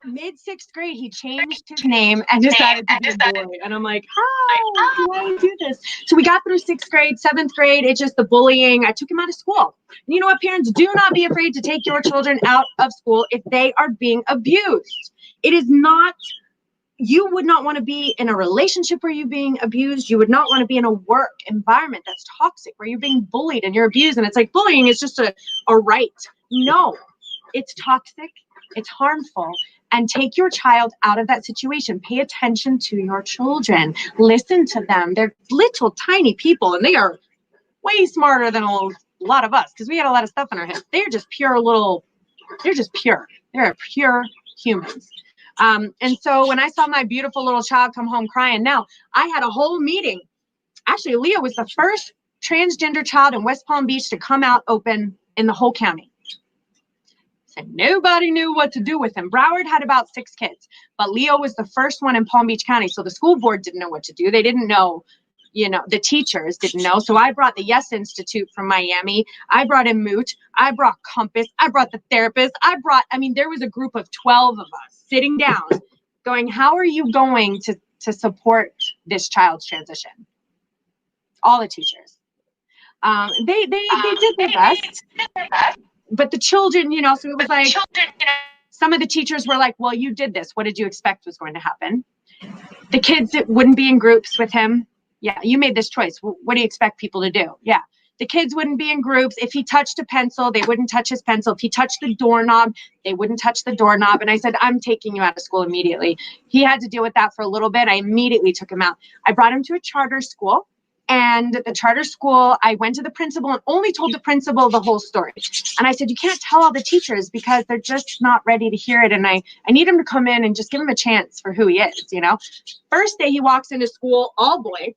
mid 6th grade, he changed his name and decided to be a boy. And I'm like, how do I do this? So we got through 6th grade, 7th grade. It's just the bullying. I took him out of school. And you know what, parents? Do not be afraid to take your children out of school if they are being abused. It is not, you would not want to be in a relationship where you're being abused. You would not want to be in a work environment that's toxic, where you're being bullied and you're abused. And it's like bullying is just a right. No, it's toxic. It's harmful. And take your child out of that situation. Pay attention to your children. Listen to them. They're little tiny people, and they are way smarter than a lot of us, because we had a lot of stuff in our heads. They're just they're just pure. They're pure humans. And so when I saw my beautiful little child come home crying, now I had a whole meeting. Actually, Leo was the first transgender child in West Palm Beach to come out open in the whole county. And nobody knew what to do with him. Broward had about 6 kids, but Leo was the first one in Palm Beach County. So the school board didn't know what to do. They didn't know, the teachers didn't know. So I brought the Yes Institute from Miami. I brought in Moot. I brought Compass. I brought the therapist. there was a group of 12 of us sitting down going, how are you going to support this child's transition? All the teachers. They did their best. But the children, so it was like, some of the teachers were like, well, you did this. What did you expect was going to happen? The kids wouldn't be in groups with him. Yeah, you made this choice. What do you expect people to do? Yeah. The kids wouldn't be in groups. If he touched a pencil, they wouldn't touch his pencil. If he touched the doorknob, they wouldn't touch the doorknob. And I said, I'm taking you out of school immediately. He had to deal with that for a little bit. I immediately took him out. I brought him to a charter school. And the charter school, I went to the principal and only told the principal the whole story. And I said, you can't tell all the teachers because they're just not ready to hear it. And I need him to come in and just give him a chance for who he is, First day he walks into school, all boy.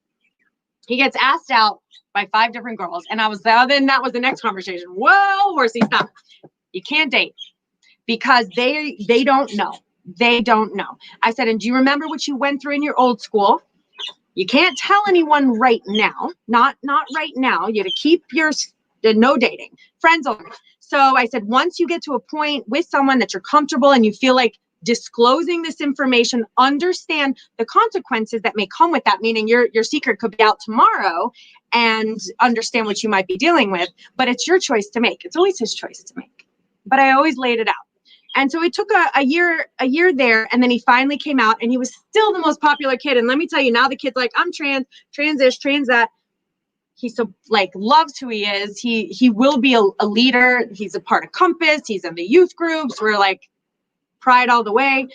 He gets asked out by 5 different girls. And then that was the next conversation. Whoa, horsey, stop. You can't date because they don't know. They don't know. I said, and do you remember what you went through in your old school? You can't tell anyone right now, not right now. You have to keep the no dating, friends only. So I said, once you get to a point with someone that you're comfortable and you feel like disclosing this information, understand the consequences that may come with that, meaning your secret could be out tomorrow, and understand what you might be dealing with, but it's your choice to make. It's always his choice to make, but I always laid it out. And so it took a year there, and then he finally came out, and he was still the most popular kid. And let me tell you, now the kid's like, I'm trans this, trans that. He so loves who he is. He will be a leader. He's a part of Compass. He's in the youth groups. We're like pride all the way.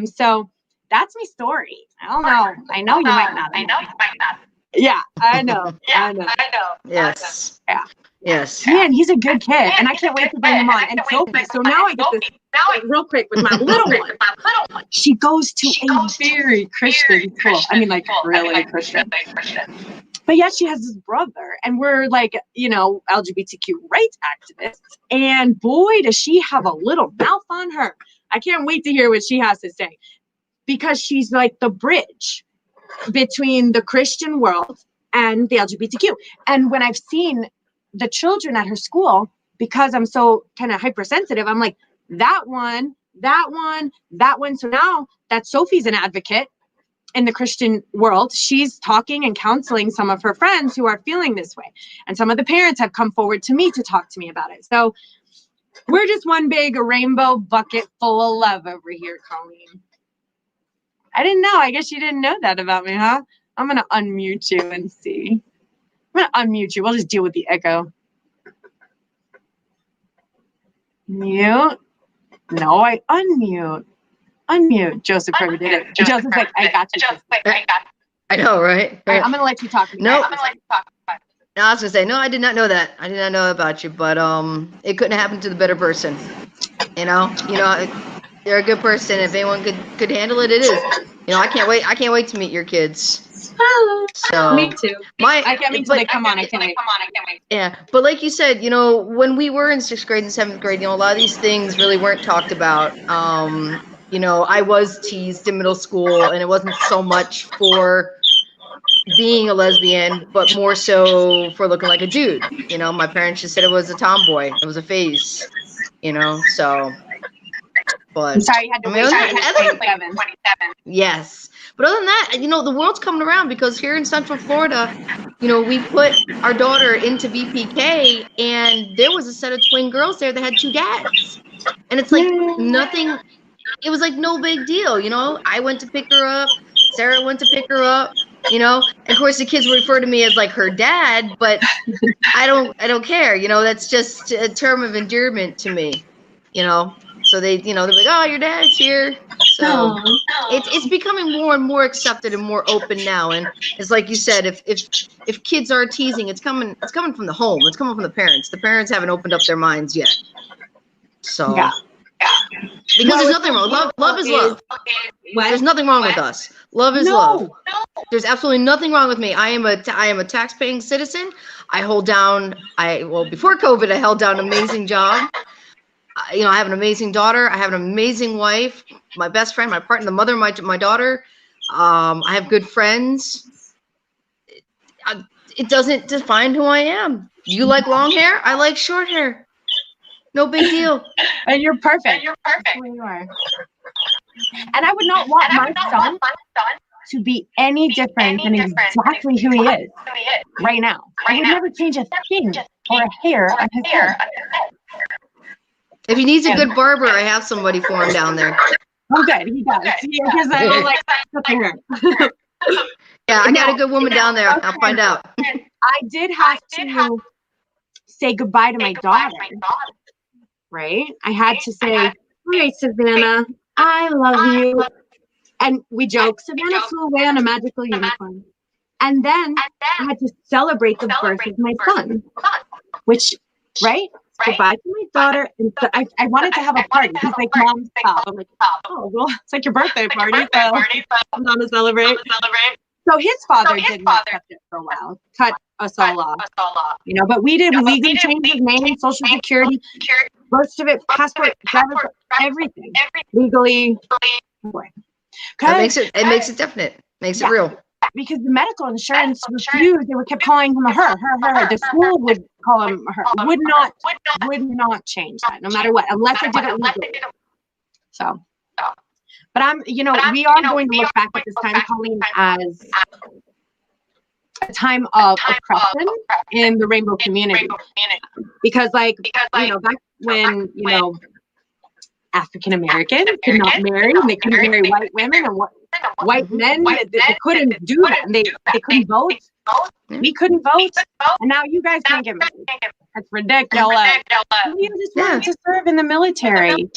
So that's my story. I don't know. I know you might not. Yeah, I know. I know. Yes. Yeah. Yes. Man, he's a good kid, and I can't wait to bring him on. And Sophie, so now I get this real quick with my little one. She goes to a very Christian school. Really Christian. But yet she has this brother, and we're LGBTQ rights activists. And boy, does she have a little mouth on her. I can't wait to hear what she has to say, because she's like the bridge between the Christian world and the LGBTQ. And when I've seen the children at her school, because I'm so kind of hypersensitive, I'm like, that one. So now that Sophie's an advocate in the Christian world, she's talking and counseling some of her friends who are feeling this way. And some of the parents have come forward to me to talk to me about it. So we're just one big rainbow bucket full of love over here, Colleen. I didn't know. I guess you didn't know that about me, huh? I'm going to unmute you and see. I'm going to unmute you. We'll just deal with the echo. Mute. No, I unmute. Unmute. Joseph probably did it. Joseph's like, I got you. I know, right? All right, I'm going to let you talk. No, I was going to say, no, I did not know that. I did not know about you, but it couldn't happen to the better person. They're a good person. If anyone could handle it, it is. I can't wait to meet your kids. So me too. I can't wait till they come on. I can't wait. Yeah, but like you said, when we were in 6th grade and 7th grade, a lot of these things really weren't talked about. You know, I was teased in middle school, and it wasn't so much for being a lesbian, but more so for looking like a dude. You know, my parents just said it was a tomboy. It was a phase, you know, so. But I'm sorry you had to wait until 27. Yes. But other than that, you know, the world's coming around because here in Central Florida, you know, we put our daughter into BPK, and there was a set of twin girls there that had 2 dads. And it's like nothing, it was like no big deal, you know. I went to pick her up, Sarah went to pick her up, you know. And of course the kids refer to me as like her dad, but I don't care, you know. That's just a term of endearment to me, you know. So they, you know, they're like, oh, your dad's here. So it's becoming more and more accepted and more open now. And it's like you said, if kids are teasing, it's coming from the home. It's coming from the parents. The parents haven't opened up their minds yet. So Yeah. because there's nothing wrong. Love is love. There's nothing wrong with us. Love is love. There's absolutely nothing wrong with me. I am a tax-paying citizen. I hold down. Before COVID, I held down an amazing job. You know, I have an amazing daughter. I have an amazing wife, my best friend, my partner, the mother of my daughter. I have good friends. It doesn't define who I am. You like long hair? I like short hair. No big deal. And you're perfect. That's who you are. And I would not want my son to be any different than exactly who he is right now. I would never change a thing or a hair on his head. If he needs a good barber, I have somebody for him down there. Oh, good. He does. Here's a like hair. Yeah, I got a good woman down there. I'll find out. I did have to say goodbye to my daughter. Right? I had to say, all right, Savannah, I love you. And we joke, Savannah flew away on a magical unicorn. And then I had to celebrate the birth of my son, which, right? Goodbye to my daughter. And so I wanted to have a party. He's like, Mom, stop. I'm like, oh, well, it's like your birthday party. So I'm going to celebrate. So his father didn't accept it for a while, cut us all off, you know, but we did legally change his name, social security, birth certificate, passport, driver's, everything legally. That makes it definite, makes it real. Because the medical insurance refused, they kept calling him her. The school would call him her. Would not change that, no matter what, unless I did it legally. So, but we are going to look back at this time, Colleen, as a time of oppression in the rainbow community. Because back when, African Americans could not marry, and they couldn't marry white women, and white men, they couldn't do that, and they couldn't vote. We couldn't vote, and now you guys can't get married. That's ridiculous. You just wanted to serve in the military. You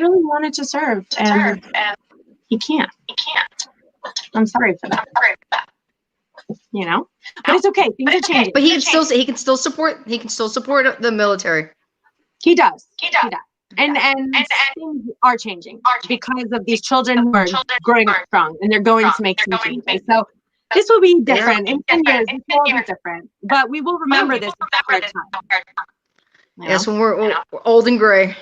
really wanted to serve, and he can't. I'm sorry for that. But it's okay. Things are changing. But he can still support the military. He does. And things are changing because of these children who are growing up strong, and they're going to make some changes. So this will be different. In 10 years, this will be different. But we will remember this at our time. Yes, when we're old and gray.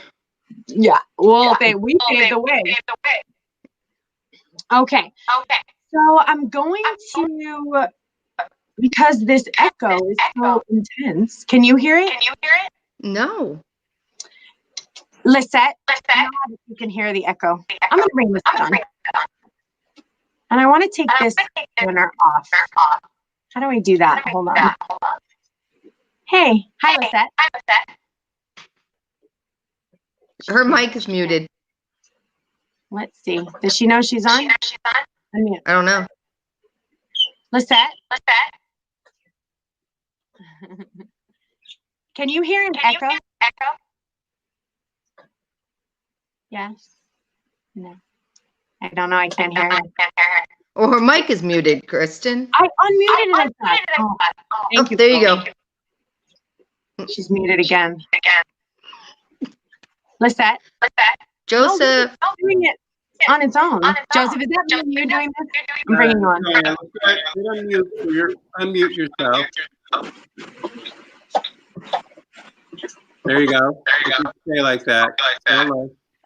Yeah. Well, we paved the way. Okay. So I'm going to, because this echo is so intense. Can you hear it? No. Lisette, you can hear the echo. I'm going to bring Lisette on. And I want to take this winner off. How do I do that? Hold on. Hey. Hi, Lisette. Her mic is muted. Let's see. Does she know she's on? Unmute. I don't know. Lisette? Can you hear an echo? Yes. No. I don't know. I can't hear her. Or her mic is muted, Kristen. I unmuted it. Oh, thank you. There you go. She's muted again. Lisette? Joseph. Doing it on its own. Joseph, is that me? You're doing this? I'm bringing you on. Unmute yourself. There you go. You can say like that.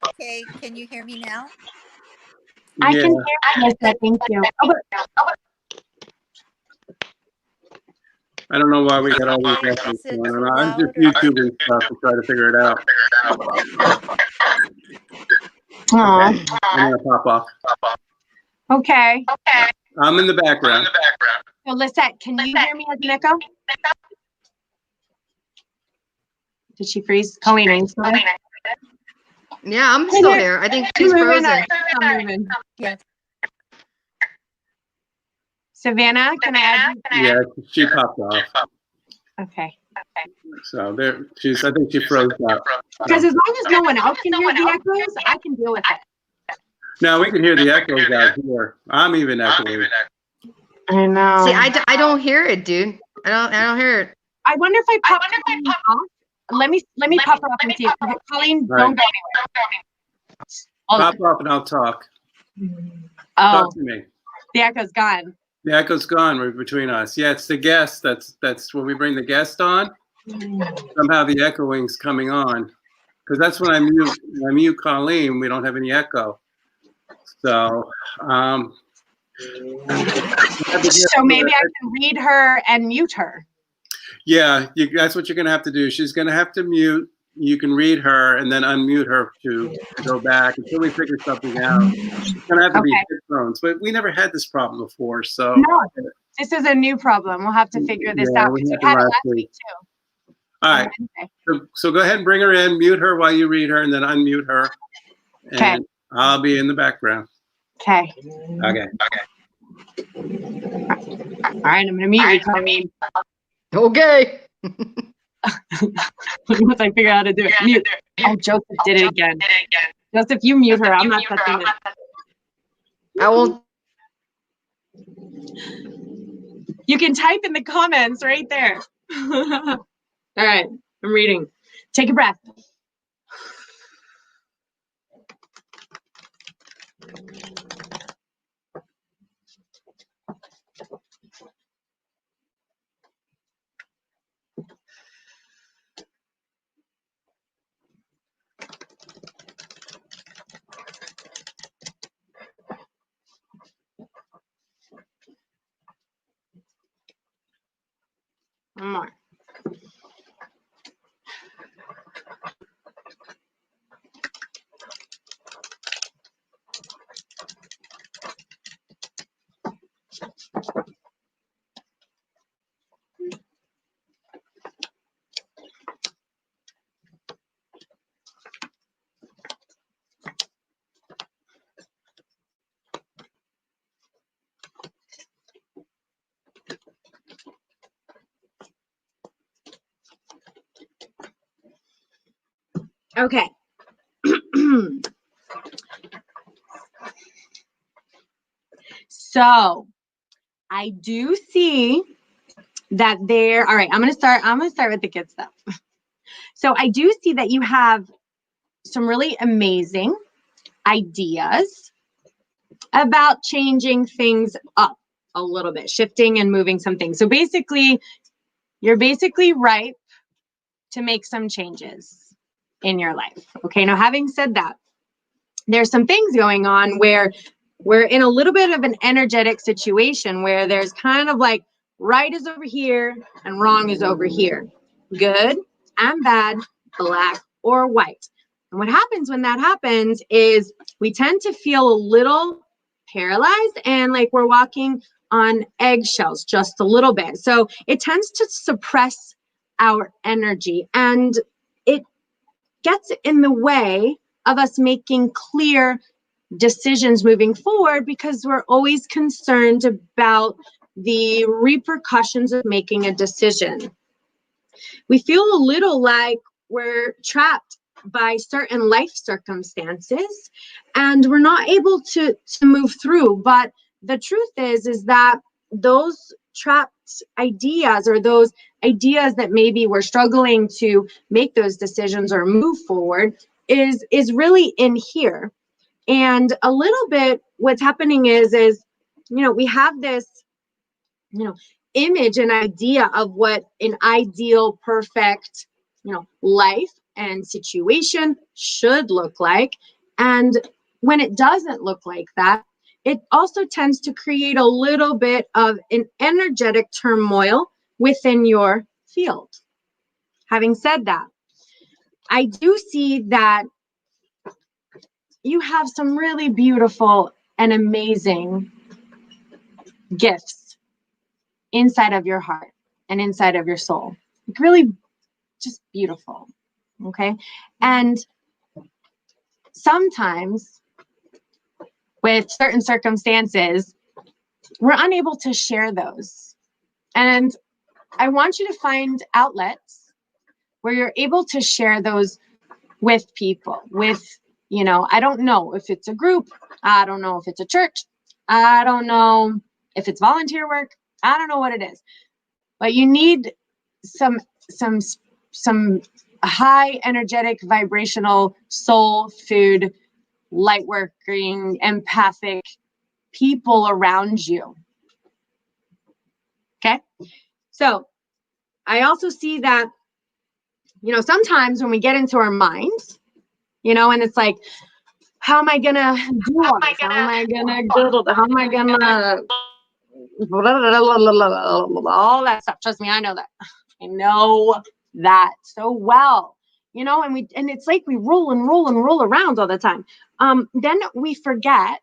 Okay, can you hear me now? I Yeah. can hear Melissa. Thank you. Oh, but I don't know why we got all these echoes going on. I'm just YouTubing stuff to try to figure it out. Aw. Okay. I'm gonna pop off. Okay. I'm in the background. So, Lisette, can you hear me as an echo? Did she freeze? Colleen, are you still there? Yeah, I'm still here. I think she's frozen. Yes. Savannah, can I add you? Yeah, she popped off. Okay. So there, I think she froze up. Because as long as no one else can hear the echoes, I can deal with it. Now we can hear the echoes out here. I'm even echoing. I know. See, I don't hear it, dude. I don't hear it. I wonder if I pop Colleen off. Let me pop her off and see if Colleen, don't go anywhere. Hold Pop on. off and I'll talk. Oh, Talk to me. the echo's gone. The echo's gone. We're between us. Yeah, it's the guest. That's when we bring the guest on. Somehow the echoing's coming on, because that's when I mute Colleen. We don't have any echo. So, So maybe I can read her and mute her. yeah, that's what you're gonna have to do. She's gonna have to mute. You can read her and then unmute her to go back until we figure something out. It's gonna have to be headphones, but we never had this problem before, so. No, this is a new problem. We'll have to figure this out. we We've had had it it last last week. week too. All right, so go ahead and bring her in, mute her while you read her, and then unmute her. Okay. And I'll be in the background. Okay. Okay. All right, I'm gonna mute you, Colleen. Okay. Once I figure out how to do it. Mute. Oh, Joseph did it again. Joseph, you mute her. I'm not touching it. I will. You can type in the comments right there. All right, I'm reading. Take a breath. One more. Okay. So I do see that there. All right, I'm gonna start with the good stuff. So I do see that you have some really amazing ideas about changing things up a little bit, shifting and moving some things. So basically, you're basically ripe to make some changes in your life. Okay, now having said that, there's some things going on where we're in a little bit of an energetic situation where there's kind of like right is over here and wrong is over here, good and bad, black or white. And what happens when that happens is we tend to feel a little paralyzed and like we're walking on eggshells just a little bit. So it tends to suppress our energy and it gets in the way of us making clear decisions moving forward because we're always concerned about the repercussions of making a decision. We feel a little like we're trapped by certain life circumstances and we're not able to move through. But the truth is that those trapped ideas or those ideas that maybe we're struggling to make those decisions or move forward is really in here. And a little bit what's happening is, we have this, image and idea of what an ideal, perfect, life and situation should look like. And when it doesn't look like that, it also tends to create a little bit of an energetic turmoil within your field. Having said that, I do see that you have some really beautiful and amazing gifts inside of your heart and inside of your soul. Like really just beautiful. Okay. And sometimes with certain circumstances, we're unable to share those. And I want you to find outlets where you're able to share those with people, with, you know, I don't know if it's a group, I don't know if it's a church, I don't know if it's volunteer work, I don't know what it is, but you need some high energetic, vibrational, soul food, light working, empathic people around you. Okay. So I also see that, you know, sometimes when we get into our minds, you know, and it's like, how am I gonna do all this? How am I gonna do it? How am I gonna all that stuff? Trust me, I know that. I know that so well. You know, and it's like we roll and roll and roll around all the time. Then we forget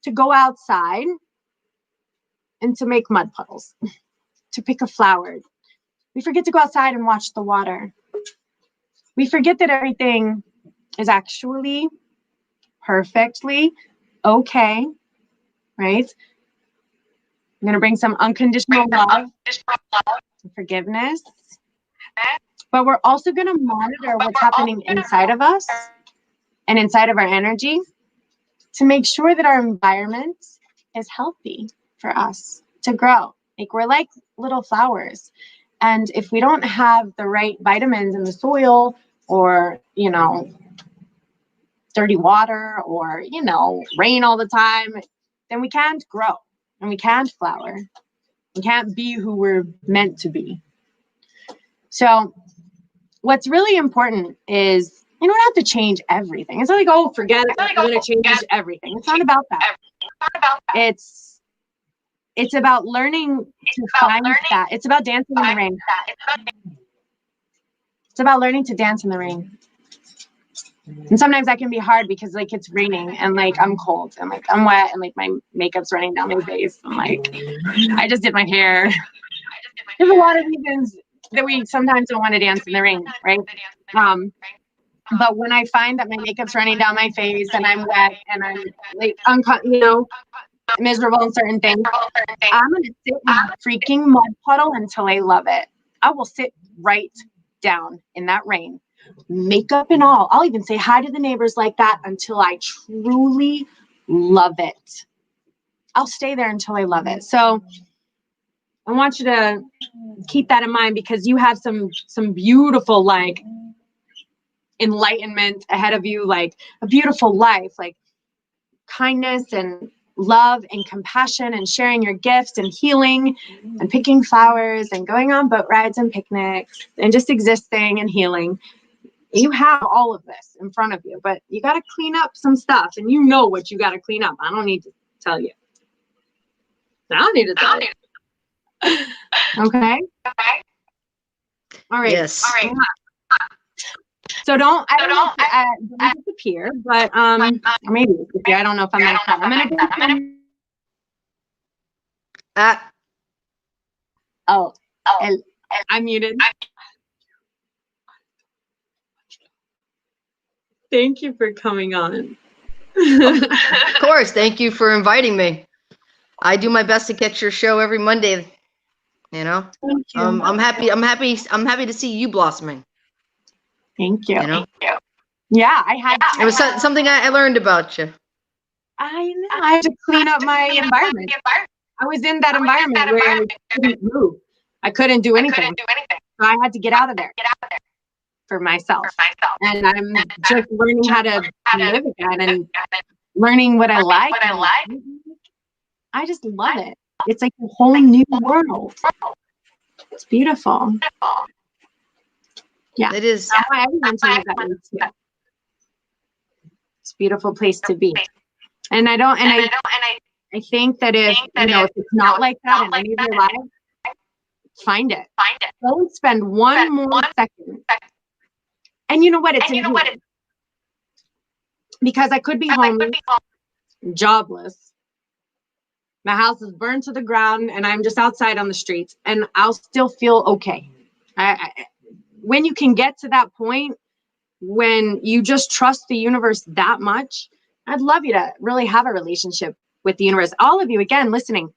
to go outside and to make mud puddles, to pick a flower. We forget to go outside and watch the water. We forget that everything is actually perfectly okay, right? I'm going to bring some unconditional love and forgiveness. But we're also going to monitor what's happening inside of us and inside of our energy to make sure that our environment is healthy for us to grow. Like we're like little flowers. And if we don't have the right vitamins in the soil, or, you know, dirty water, or, you know, rain all the time, then we can't grow and we can't flower. We can't be who we're meant to be. So what's really important is you don't have to change everything. It's not like, oh, forget it, I'm going to change everything. It's not about that. It's about learning to find that. It's about dancing in the rain. It's about learning to dance in the rain. And sometimes that can be hard because like it's raining and like I'm cold and like I'm wet and like my makeup's running down my face and like I just did my hair. There's a lot of reasons that we sometimes don't want to dance in the rain, right? But when I find that my makeup's running down my face and I'm wet and I'm like you know, miserable in certain things, I'm gonna sit in a freaking mud puddle until I love it. I will sit right down in that rain, makeup and all. I'll even say hi to the neighbors like that until I truly love it. I'll stay there until I love it. So I want you to keep that in mind because you have some beautiful like enlightenment ahead of you, like a beautiful life, like kindness and love and compassion and sharing your gifts and healing and picking flowers and going on boat rides and picnics and just existing and healing. You have all of this in front of you, but you got to clean up some stuff, and you know what you got to clean up. I don't need to tell you. I don't need to tell you. Okay. All right. Yes. All right. So don't disappear, but maybe disappear. I don't know if I'm gonna. I'm muted. Thank you for coming on. Of course. Thank you for inviting me. I do my best to catch your show every Monday. You know, Thank you. I'm happy to see you blossoming. Thank you. You know? Yeah, I had. It was something I learned about you. I know. I had to clean up my environment. I was in that environment where I couldn't move. I couldn't do anything. So I had to get out of there for myself. And I'm just learning how to live again and learning what I like. I just love it. It's like a whole new world. It's beautiful. Yeah. It is. I want everyone to live that way too. It's a beautiful place to be. And I think that if it's not like that in any of your lives, find it. Don't spend one more second. And you know what? It's important. Because I could be homeless, jobless. My house is burned to the ground and I'm just outside on the streets and I'll still feel okay. When you can get to that point, when you just trust the universe that much, I'd love you to really have a relationship with the universe. All of you, again, listening,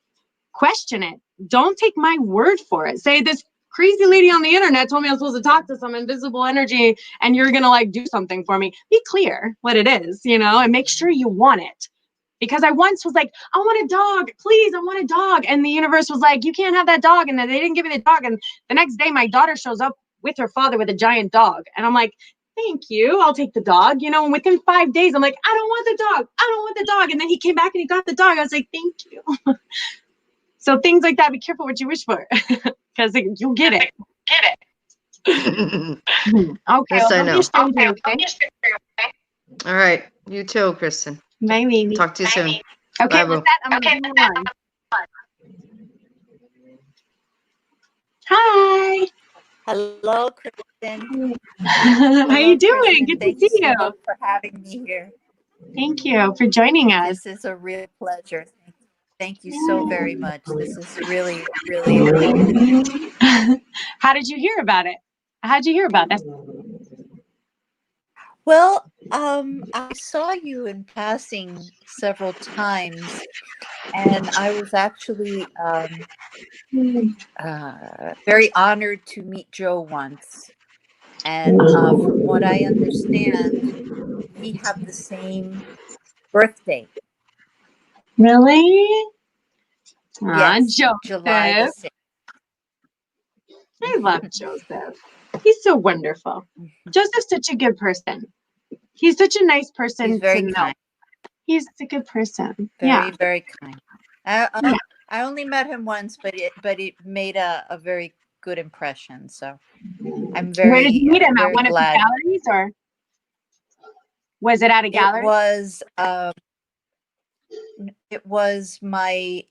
question it. Don't take my word for it. Say, this crazy lady on the internet told me I'm supposed to talk to some invisible energy and you're going to like do something for me. Be clear what it is, and make sure you want it. Because I once was like, I want a dog, please, I want a dog. And the universe was like, you can't have that dog. And then they didn't give me the dog. And the next day, my daughter shows up with her father with a giant dog. And I'm like, thank you, I'll take the dog. And within 5 days, I'm like, I don't want the dog. I don't want the dog. And then he came back and he got the dog. I was like, thank you. So things like that, be careful what you wish for. Because you'll get it. Okay, Yes, I know. Okay? All right. You too, Kristen. Bye, baby. Talk to you soon. Okay, Bye, with boo. that, I'm going to do one. Hi. Hello, Kristen. How you doing? Kristen. Good Thank to see so you. much for having me here. Thank you for joining us. This is a real pleasure. Thank you so very much. This is really, really amazing. How did you hear about it? How did you hear about this? Well, I saw you in passing several times, and I was actually very honored to meet Joe once. And from what I understand, we have the same birthday. Really? Yes, Joseph. July the 6th. I love Joseph. He's so wonderful. Joseph's such a good person. He's such a nice person. He's very to know. kind. He's a good person. Very, very kind. I only met him once, but it made a very good impression. So I'm very. Where did you meet him? At one glad. of the galleries, or was it at a gallery? It was my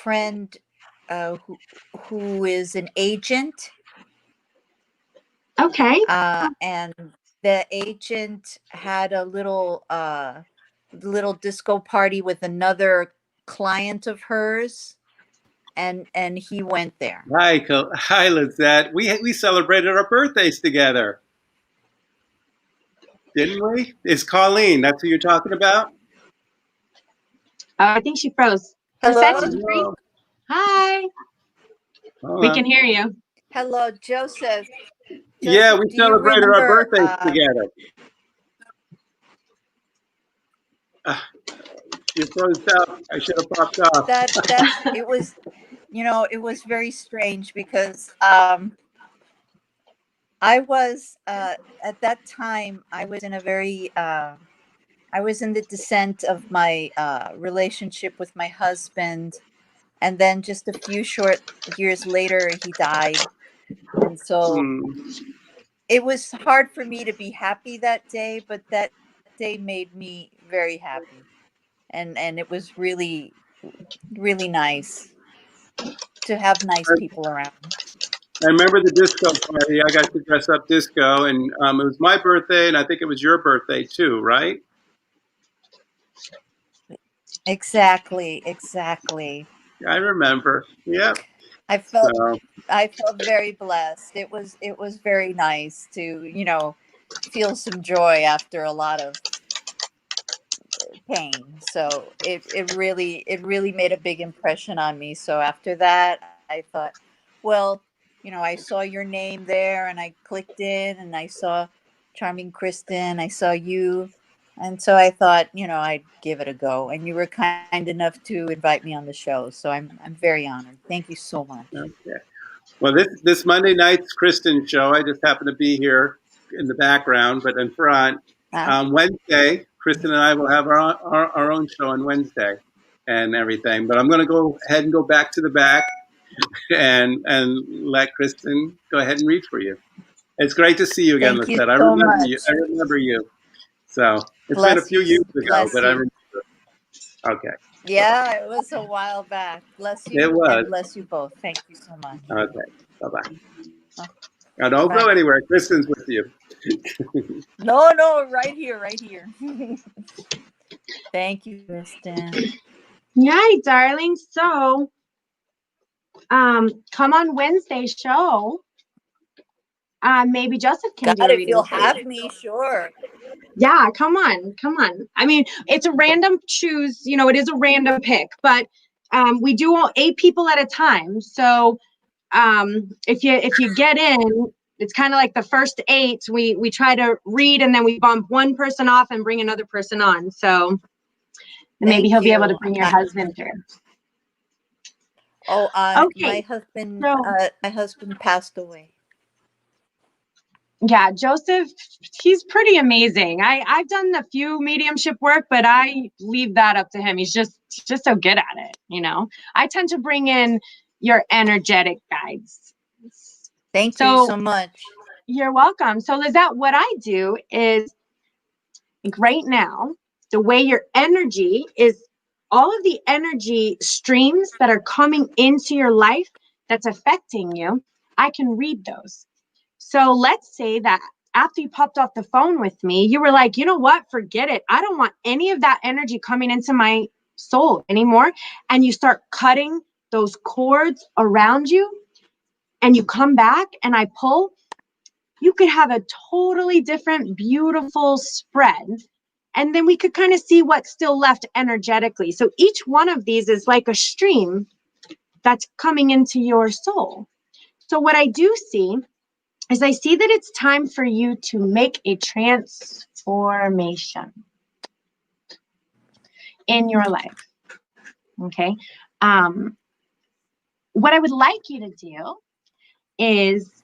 friend who is an agent. Okay. And the agent had a little disco party with another client of hers, and he went there. Hi, Lizette. We celebrated our birthdays together, didn't we? It's Colleen. That's who you're talking about? I think she froze. Hello. Hi. Hold We on. can hear you. Hello, Joseph. Yeah, we celebrated our birthdays together. You froze out. I should have popped off. It was, it was very strange because I was at that time I was in a very I was in the descent of my relationship with my husband, and then just a few short years later he died, and so it was hard for me to be happy that day, but that day made me very happy, and it was really, really nice to have nice people around. I remember the disco party. I got to dress up disco, and it was my birthday, and I think it was your birthday too, right? Exactly. I remember. Yeah. I felt very blessed. It was very nice to, feel some joy after a lot of pain. So it really made a big impression on me. So after that, I thought, well, I saw your name there and I clicked in and I saw Charming Kristen, I saw you. And so I thought, I'd give it a go. And you were kind enough to invite me on the show. So I'm very honored. Thank you so much. Okay. Well, this Monday night's Kristen show, I just happen to be here in the background, but in front. Wednesday, Kristen and I will have our own show on Wednesday and everything. But I'm going to go ahead and go back to the back and let Kristen go ahead and read for you. It's great to see you again, Thank you Lisette. I so remember much. you. I remember you. So It's been a few years ago, Bless but I you. remember. Okay. Yeah, it was a while back. Bless you. It was. And bless you both. Thank you so much. Okay. Bye-bye. Oh, Now, don't bye. go anywhere. Kristen's with you. No, right here, right here. Thank you, Kristen. Yay, darling. So, come on Wednesday show. Maybe Joseph can do God, a if reading you'll for have you. me, sure. Yeah, come on. I mean, it's a random choose, it is a random pick, but we do all 8 people at a time. So if you get in, it's kind of like the first 8, we try to read and then we bump one person off and bring another person on. So maybe he'll be able to bring your husband through. Oh, Okay. my husband passed away. Yeah, Joseph, he's pretty amazing. I've done a few mediumship work, but I leave that up to him. He's just so good at it, I tend to bring in your energetic guides. Thank you so much. You're welcome. So Lizette, what I do is, like right now, the way your energy is, all of the energy streams that are coming into your life that's affecting you, I can read those. So let's say that after you popped off the phone with me, you were like, you know what, forget it. I don't want any of that energy coming into my soul anymore. And you start cutting those cords around you and you come back and I pull, you could have a totally different, beautiful spread. And then we could kind of see what's still left energetically. So each one of these is like a stream that's coming into your soul. So what I do see is I see that it's time for you to make a transformation in your life. Okay. What I would like you to do is,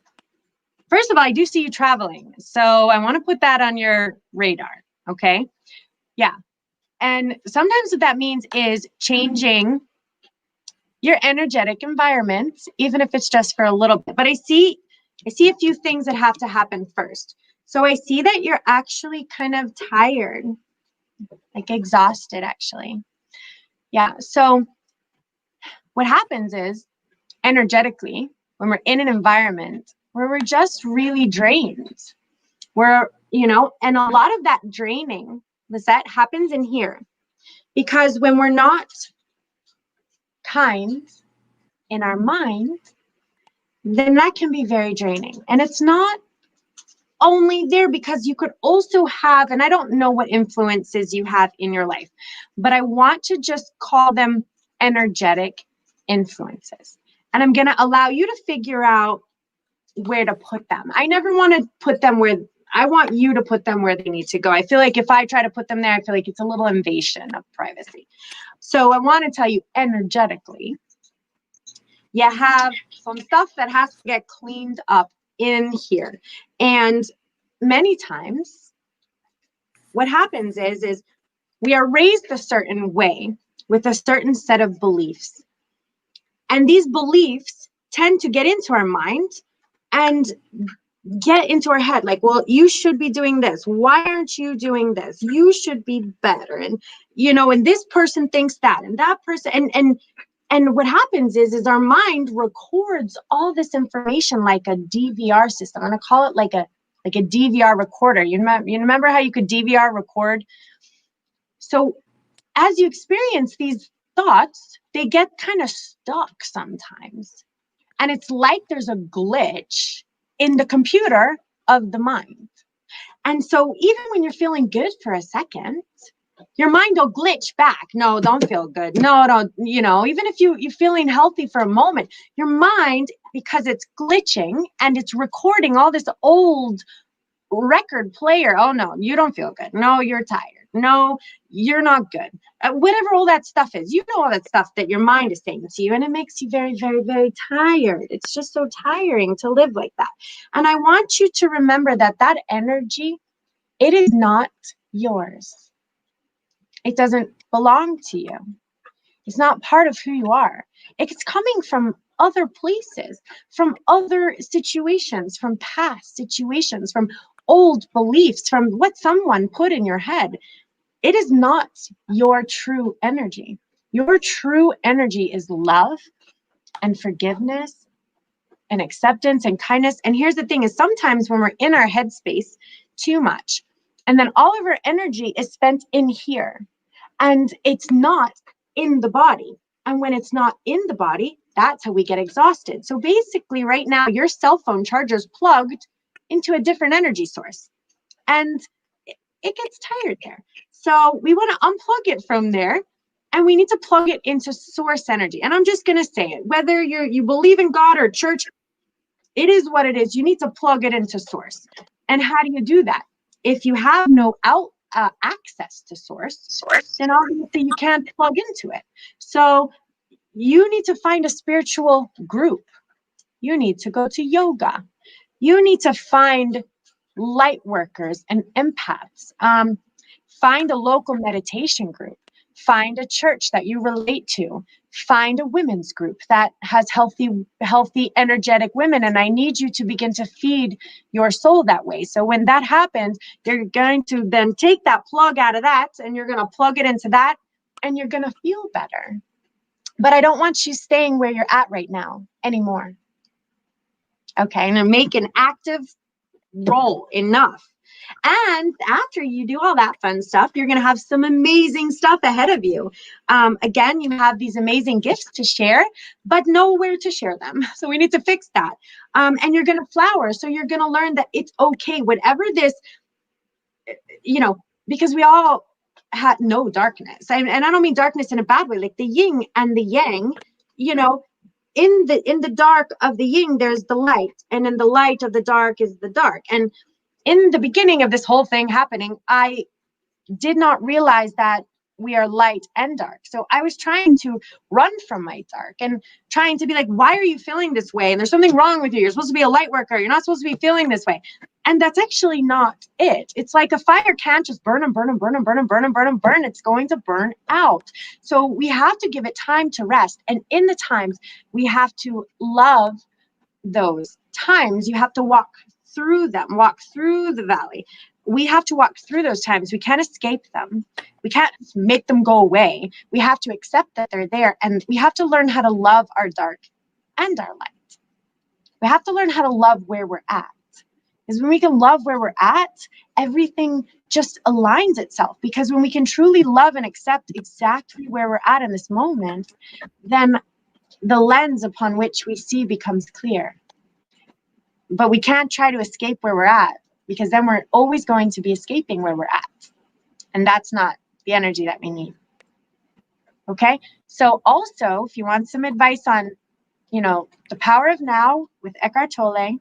first of all, I do see you traveling. So I want to put that on your radar. Okay. Yeah. And sometimes what that means is changing your energetic environment, even if it's just for a little bit. But I see a few things that have to happen first. So I see that you're actually kind of tired, like exhausted, actually. Yeah. So what happens is energetically, when we're in an environment where we're just really drained, and a lot of that draining, Lizette, happens in here. Because when we're not kind in our mind, then that can be very draining. And it's not only there, because you could also have, and I don't know what influences you have in your life, but I want to just call them energetic influences. And I'm going to allow you to figure out where to put them. I never want to put them where, I want you to put them where they need to go. I feel like if I try to put them there, I feel like it's a little invasion of privacy. So I want to tell you energetically, you have some stuff that has to get cleaned up in here. And many times what happens is we are raised a certain way with a certain set of beliefs. And these beliefs tend to get into our mind and get into our head, like, well, you should be doing this. Why aren't you doing this? You should be better. And, and this person thinks that, and that person, and what happens is our mind records all this information like a DVR system. I'm going to call it like a DVR recorder. You remember how you could DVR record? So as you experience these thoughts, they get kind of stuck sometimes. And it's like there's a glitch in the computer of the mind. And so even when you're feeling good for a second, your mind will glitch back. No, don't feel good. No, even if you're feeling healthy for a moment, your mind, because it's glitching and it's recording all this old record player. Oh no, you don't feel good. No, you're tired. No, you're not good. Whatever all that stuff is, all that stuff that your mind is saying to you, and it makes you very, very, very tired. It's just so tiring to live like that. And I want you to remember that energy, it is not yours. It doesn't belong to you. It's not part of who you are. It's coming from other places, from other situations, from past situations, from old beliefs, from what someone put in your head. It is not your true energy. Your true energy is love and forgiveness and acceptance and kindness. And here's the thing is sometimes when we're in our headspace too much, and then all of our energy is spent in here, and it's not in the body. And when it's not in the body, that's how we get exhausted. So basically right now, your cell phone charger is plugged into a different energy source, and it gets tired there. So we want to unplug it from there, and we need to plug it into source energy. And I'm just going to say it, whether you believe in God or church, it is what it is. You need to plug it into source. And how do you do that? If you have no access to source, then obviously you can't plug into it. So you need to find a spiritual group. You need to go to yoga. You need to find Lightworkers and Empaths. Find a local meditation group. Find a church that you relate to. Find a women's group that has healthy, energetic women. And I need you to begin to feed your soul that way. So when that happens, you're going to then take that plug out of that, and you're going to plug it into that, and you're going to feel better. But I don't want you staying where you're at right now anymore. Okay, and make an active role enough. And after you do all that fun stuff, you're going to have some amazing stuff ahead of you. Again, you have these amazing gifts to share, but nowhere to share them. So we need to fix that. And you're going to flower. So you're going to learn that it's okay. Whatever this, because we all had no darkness. And I don't mean darkness in a bad way, like the yin and the yang, in the dark of the yin, there's the light. And in the light of the dark is the dark. And in the beginning of this whole thing happening, I did not realize that we are light and dark. So I was trying to run from my dark and trying to be like, why are you feeling this way? And there's something wrong with you. You're supposed to be a light worker. You're not supposed to be feeling this way. And that's actually not it. It's like a fire can't just burn and burn and burn and burn and burn and burn and burn. It's going to burn out. So we have to give it time to rest. And in the times, we have to love those times. You have to walk through them, walk through the valley. We have to walk through those times. We can't escape them. We can't make them go away. We have to accept that they're there. And we have to learn how to love our dark and our light. We have to learn how to love where we're at. Because when we can love where we're at, everything just aligns itself. Because when we can truly love and accept exactly where we're at in this moment, then the lens upon which we see becomes clear. But we can't try to escape where we're at, because then we're always going to be escaping where we're at. And that's not the energy that we need. Okay? So also, if you want some advice on, The Power of Now with Eckhart Tolle,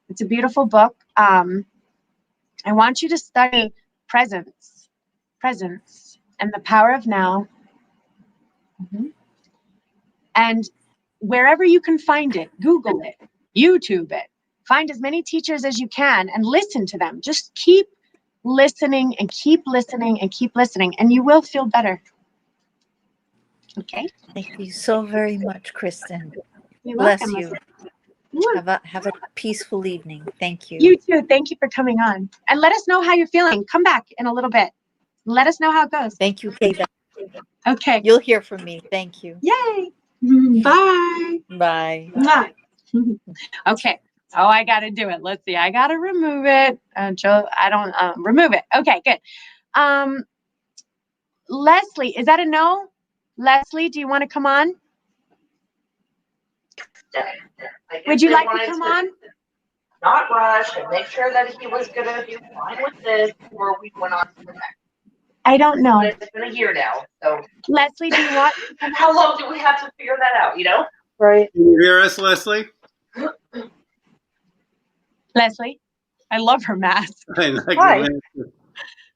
it's a beautiful book. I want you to study presence, and the power of now. And wherever you can find it, Google it, YouTube it, find as many teachers as you can and listen to them. Just keep listening and keep listening and keep listening, and you will feel better. Okay? Thank you so very much, Kristen. You're Bless welcome. you. Yeah. Have a peaceful evening. Thank you. You too. Thank you for coming on. And let us know how you're feeling. Come back in a little bit. Let us know how it goes. Thank you, Kayla. Okay. You'll hear from me. Thank you. Yay. Bye. Bye. Bye. Okay. Oh, I got to do it. Let's see. I got to remove it. Joe, I don't remove it. Okay, good. Leslie, is that a no? Leslie, do you want to come on? Would you like to come on? Not rush and make sure that he was going to do fine with this before we went on to the next. I don't know. But it's been a year now, so. Leslie, do you want? How long do we have to figure that out, Right. Can you hear us, Leslie? Leslie, I love her mask. Hi.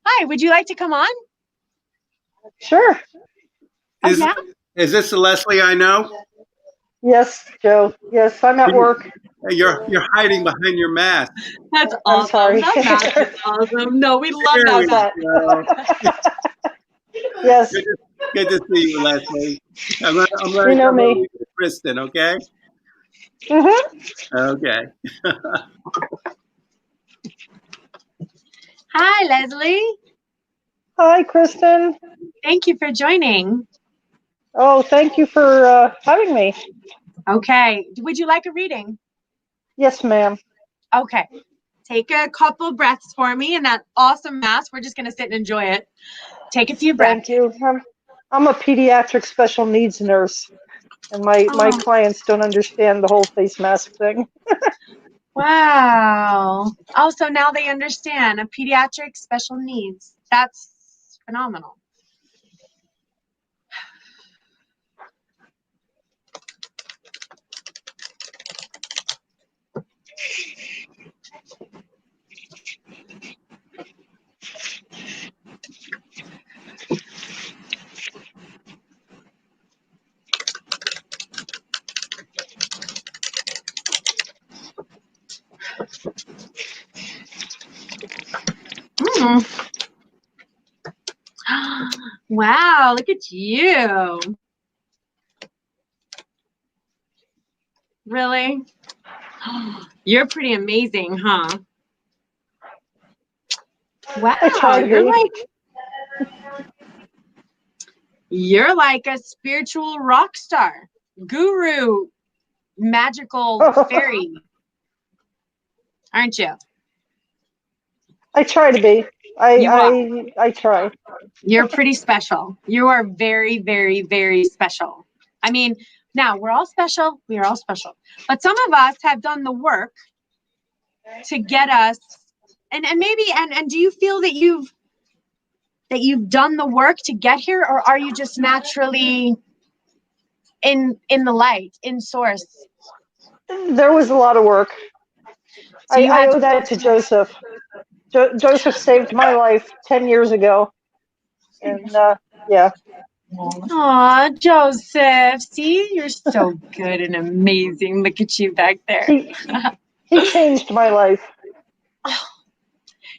Hi, would you like to come on? Sure. Is this the Leslie I know? Yes, Joe. Yes, I'm at work. You're hiding behind your mask. That's I'm awesome. sorry. That mask is awesome. No, we love that mask. Yes. Good to see you, Leslie. I'm going You know me. to Kristen, okay? Mm-hmm. Okay. Hi, Leslie. Hi, Kristen. Thank you for joining. Oh, thank you for having me. Okay. Would you like a reading? Yes, ma'am. Okay. Take a couple breaths for me in that awesome mask. We're just going to sit and enjoy it. Take a few breaths. Thank you. I'm a pediatric special needs nurse, and my Oh, clients don't understand the whole face mask thing. wow. Oh, so now they understand a pediatric special needs. That's phenomenal. Mm. Wow, look at you. Really? You're pretty amazing, huh? I try Wow, to be. you're like a spiritual rock star, guru, magical fairy, aren't you? I try to be. You are. I try. You're pretty special. You are very, very, very special. I mean, now we're all special. We are all special. But some of us have done the work to get us, and maybe, and do you feel that you've done the work to get here, or are you just naturally in the light, in source? There was a lot of work. So you I had owe that to Joseph. Joseph saved my life 10 years ago. And yeah. Aw, Joseph. See, you're so good and amazing. Look at you back there. He changed my life.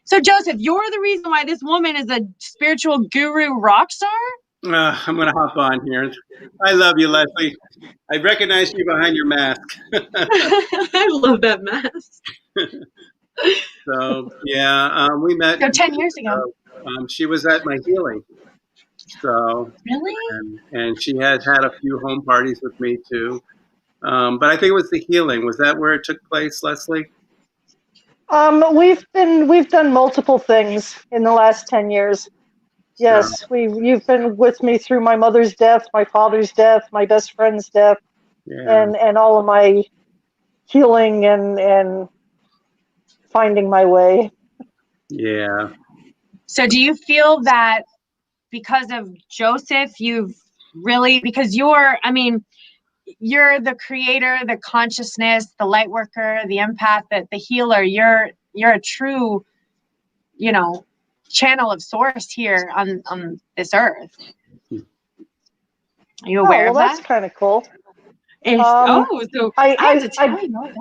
So, Joseph, you're the reason why this woman is a spiritual guru rock star? I'm going to hop on here. I love you, Leslie. I recognize you behind your mask. I love that mask. So, yeah, we met. So 10 years ago. She was at my healing. So, Really? and she had had a few home parties with me too. But I think it was the healing. Was that where it took place, Leslie? We've done multiple things in the last 10 years. Yes, you've been with me through my mother's death, my father's death, my best friend's death, Yeah. and all of my healing and finding my way. Yeah. So do you feel that because of Joseph, you've really, because you're the creator, the consciousness, the light worker, the empath, the healer, you're a true, channel of source here on this earth. Are you aware of that? That's kind of cool. So I have to tell you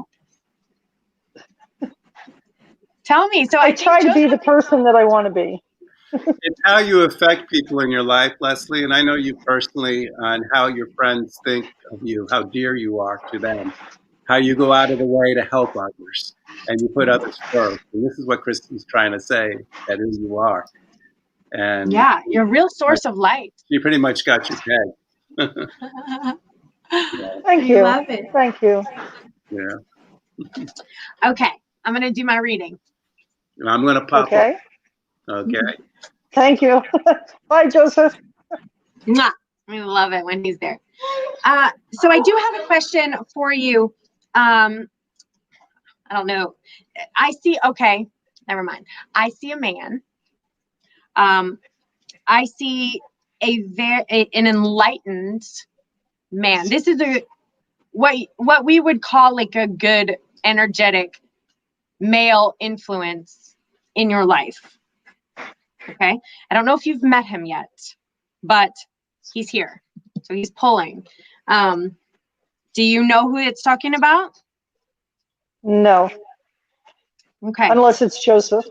that. Tell me. So I try to be the person that I want to be. It's how you affect people in your life, Leslie, and I know you personally on how your friends think of you, how dear you are to them, how you go out of the way to help others, and you put others first. And this is what Kristen's trying to say, that who you are. And yeah, you're a real source of light. You pretty much got your peg. Thank you. Love it. Thank you. Yeah. Okay, I'm going to do my reading. And I'm going to pop up. Okay. Thank you. Bye, Joseph. Mwah. I love it when he's there. So I do have a question for you. I don't know. Okay, never mind. I see a man. I see an enlightened man. This is what we would call like a good, energetic male influence in your life. Okay. I don't know if you've met him yet, but he's here. So he's pulling. Do you know who it's talking about? No. Okay. Unless it's Joseph.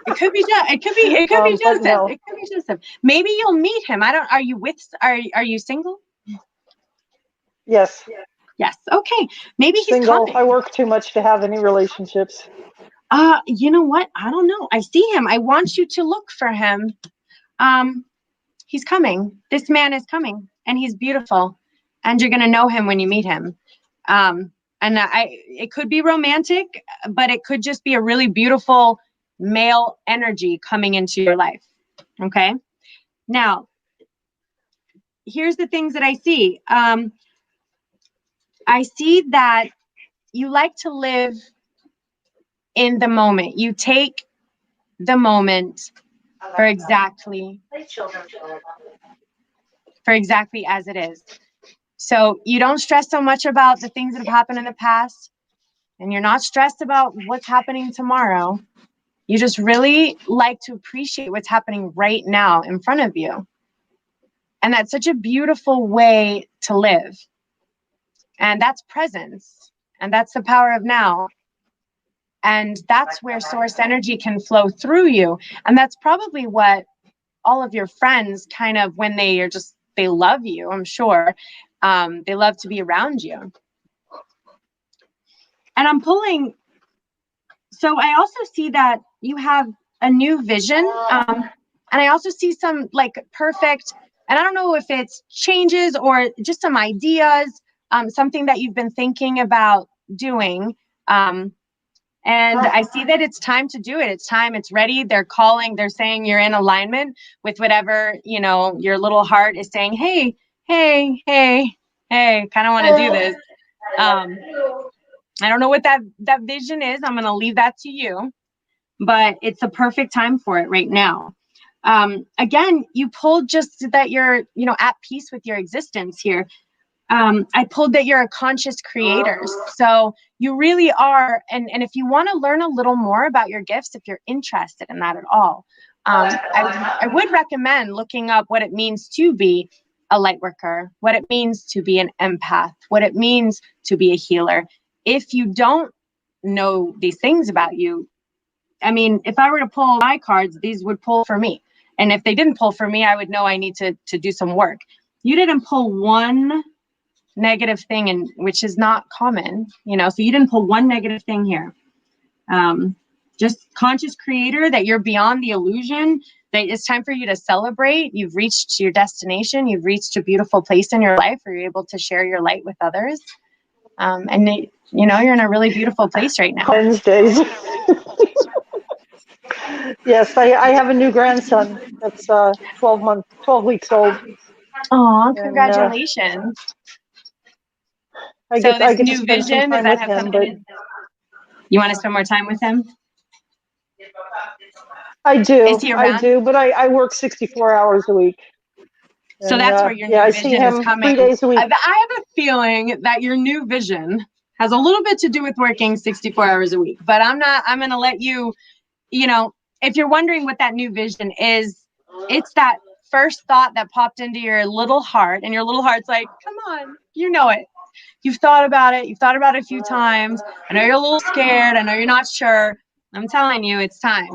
It could be Joseph. No. It could be Joseph. Maybe you'll meet him. Are you single? Yes. Yes. Okay. Maybe he's single. coming. I work too much to have any relationships. You know what? I don't know. I see him. I want you to look for him. He's coming. This man is coming, and he's beautiful, and you're gonna know him when you meet him. It could be romantic, but it could just be a really beautiful male energy coming into your life. Okay. Now, here's the things that I see. I see that you like to live in the moment. You take the moment for exactly as it is. So you don't stress so much about the things that have happened in the past, and you're not stressed about what's happening tomorrow. You just really like to appreciate what's happening right now in front of you. And that's such a beautiful way to live. And that's presence. And that's the power of now. And that's where source energy can flow through you. And that's probably what all of your friends kind of, when they love you, I'm sure, they love to be around you. And I'm pulling, so I also see that you have a new vision. And I also see some like perfect, and I don't know if it's changes or just some ideas, something that you've been thinking about doing. And I see that it's time to do it. It's time, it's ready. They're calling, they're saying you're in alignment with whatever, your little heart is saying, hey, kind of want to do this. I don't know what that vision is. I'm going to leave that to you, but it's the perfect time for it right now. Again, you pulled just that you're, at peace with your existence here. I pulled that you're a conscious creator. So you really are. And if you want to learn a little more about your gifts, if you're interested in that at all, I would recommend looking up what it means to be a light worker, what it means to be an empath, what it means to be a healer. If you don't know these things about you, I mean, if I were to pull my cards, these would pull for me. And if they didn't pull for me, I would know I need to do some work. You didn't pull one negative thing, and which is not common, so you didn't pull one negative thing here. Just conscious creator, that you're beyond the illusion, that it's time for you to celebrate. You've reached your destination. You've reached a beautiful place in your life where you're able to share your light with others. And you're in a really beautiful place right now. Wednesdays. Yes, I have a new grandson that's 12 weeks old. Oh, congratulations. I get to spend some time with him, but you want to spend more time with him? I do. Is he around? I do, but I work 64 hours a week. So that's where your new I vision see him is coming. 3 days a week. I have a feeling that your new vision has a little bit to do with working 64 hours a week, but I'm going to let you, if you're wondering what that new vision is, it's that first thought that popped into your little heart, and your little heart's like, come on, you know it. You've thought about it. You've thought about it a few times. I know you're a little scared. I know you're not sure. I'm telling you, it's time.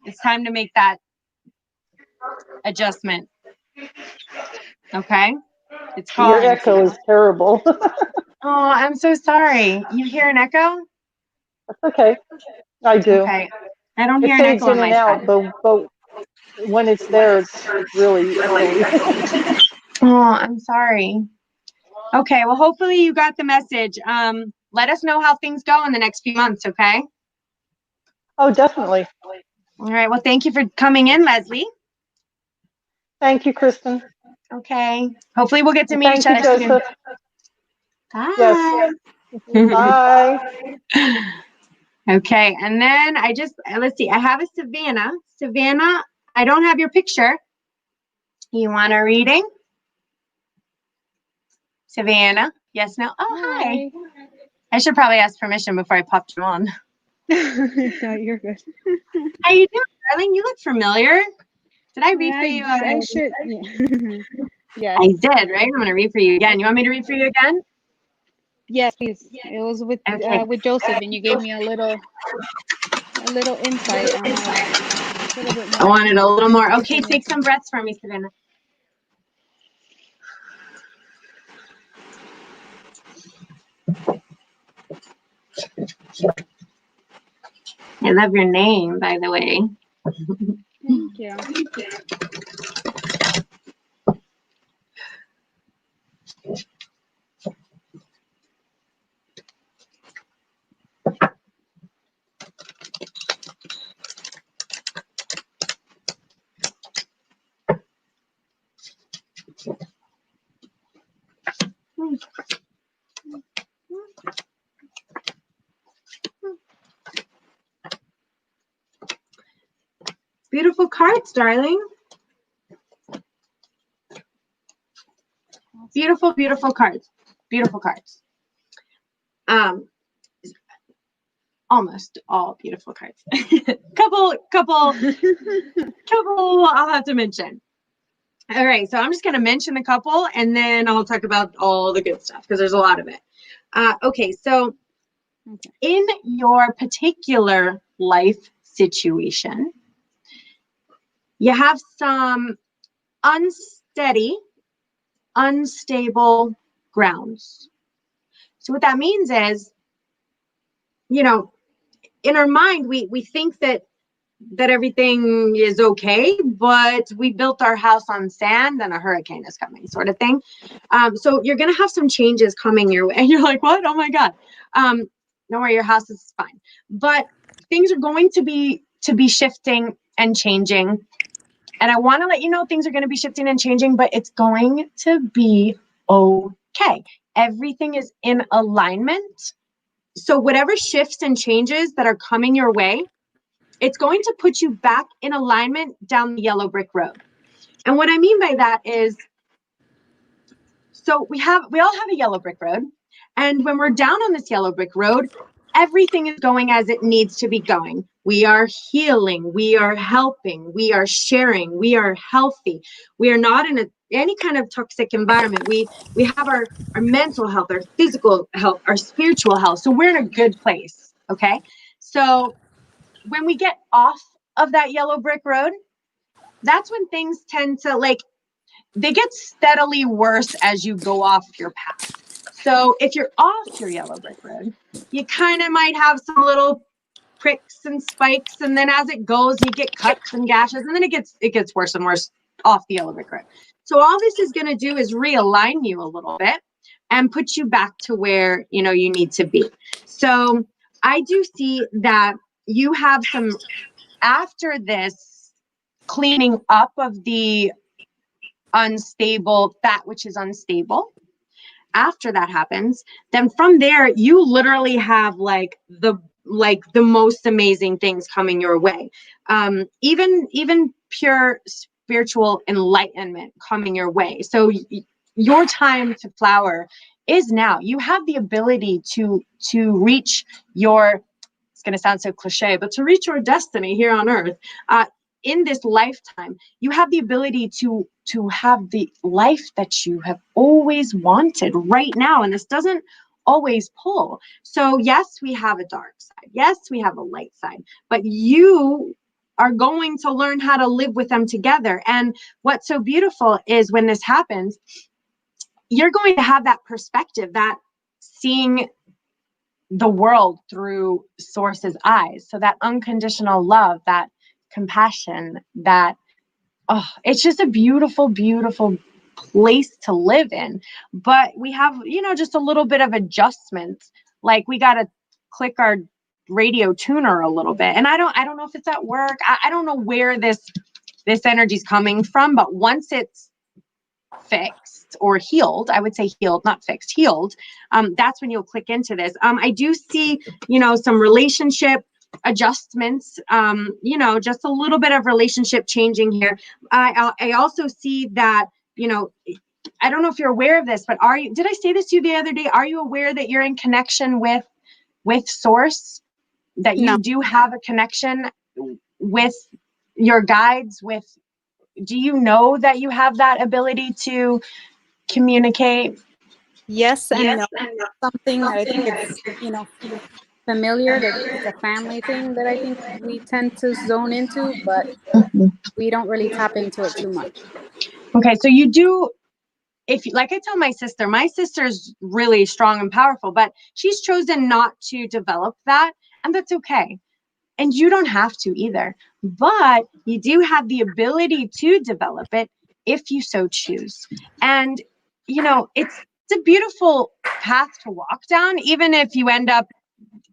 It's time to make that adjustment. Okay? It's calling. Your echo is terrible. Oh, I'm so sorry. You hear an echo? That's okay. I do. Okay. I don't It hear an fades echo on in my and out, side. but when it's there, it's really echoey. Oh, I'm sorry. Okay, well, hopefully you got the message. Let us know how things go in the next few months, okay? Oh, definitely. All right, well, thank you for coming in, Leslie. Thank you, Kristen. Okay. Hopefully we'll get to meet each other Thank you, Joseph. Bye. Yes. Bye. Okay, and then let's see, I have a Savannah. Savannah, I don't have your picture. You want a reading? Savannah, yes, no? Oh, hi. I should probably ask permission before I popped you on. No, you're good. How you doing, darling? You look familiar. Did I read for you? I should. Yeah. Yes. I did, right? I'm going to read for you again. You want me to read for you again? Yes, please. It was with Joseph, and you gave me a little insight on a little bit more. I wanted a little more. Okay, take some breaths for me, Savannah. I love your name, by the way. Thank you. Beautiful cards, darling. Beautiful, beautiful cards. Beautiful cards. Almost all beautiful cards. couple I'll have to mention. All right, so I'm just going to mention a couple and then I'll talk about all the good stuff because there's a lot of it. Okay, so in your particular life situation, you have some unsteady, unstable grounds. So what that means is, you know, in our mind, we think that everything is okay, but we built our house on sand and a hurricane is coming, sort of thing. So you're going to have some changes coming your way. And you're like, what? Oh my God. Don't worry, your house is fine. But things are going to be shifting and changing. And I want to let you know things are going to be shifting and changing, but it's going to be okay. Everything is in alignment. So whatever shifts and changes that are coming your way, it's going to put you back in alignment down the yellow brick road. And what I mean by that is, so we all have a yellow brick road. And when we're down on this yellow brick road, everything is going as it needs to be going. We are healing, we are helping, we are sharing, we are healthy. We are not in any kind of toxic environment. We have our mental health, our physical health, our spiritual health. So we're in a good place, okay? So when we get off of that yellow brick road, that's when things tend to they get steadily worse as you go off your path. So if you're off your yellow brick road, you kind of might have some little pricks and spikes, and then as it goes, you get cuts and gashes, and then it gets worse and worse off the yellow brick road. So all this is going to do is realign you a little bit and put you back to where you need to be. So I do see that you have some, after this cleaning up of the unstable, that which is unstable, after that happens, then from there, you literally have the most amazing things coming your way. Even pure spiritual enlightenment coming your way. So your time to flower is now. You have the ability to reach your, it's going to sound so cliche, but to reach your destiny here on earth. In this lifetime, you have the ability to have the life that you have always wanted right now. And this doesn't always pull. So yes, we have a dark side. Yes, we have a light side, but you are going to learn how to live with them together. And what's so beautiful is when this happens, you're going to have that perspective, that seeing the world through Source's eyes. So that unconditional love, that compassion, that it's just a beautiful, beautiful place to live in. But we have, just a little bit of adjustment. Like we got to click our radio tuner a little bit. And I don't know if it's at work. I don't know where this energy is coming from, but once it's fixed or healed, I would say healed, not fixed, healed, that's when you'll click into this. I do see, some relationship adjustments, just a little bit of relationship changing here. I also see that, I don't know if you're aware of this, but did I say this to you the other day? Are you aware that you're in connection with Source, that you do have a connection with your guides, do you know that you have that ability to communicate? Yes, and something that I think it's, familiar, that it's a family thing that I think we tend to zone into, but we don't really tap into it too much. Okay, so you do, like I tell my sister's really strong and powerful, but she's chosen not to develop that, and that's okay. And you don't have to either, but you do have the ability to develop it if you so choose. And, you know, it's a beautiful path to walk down, even if you end up,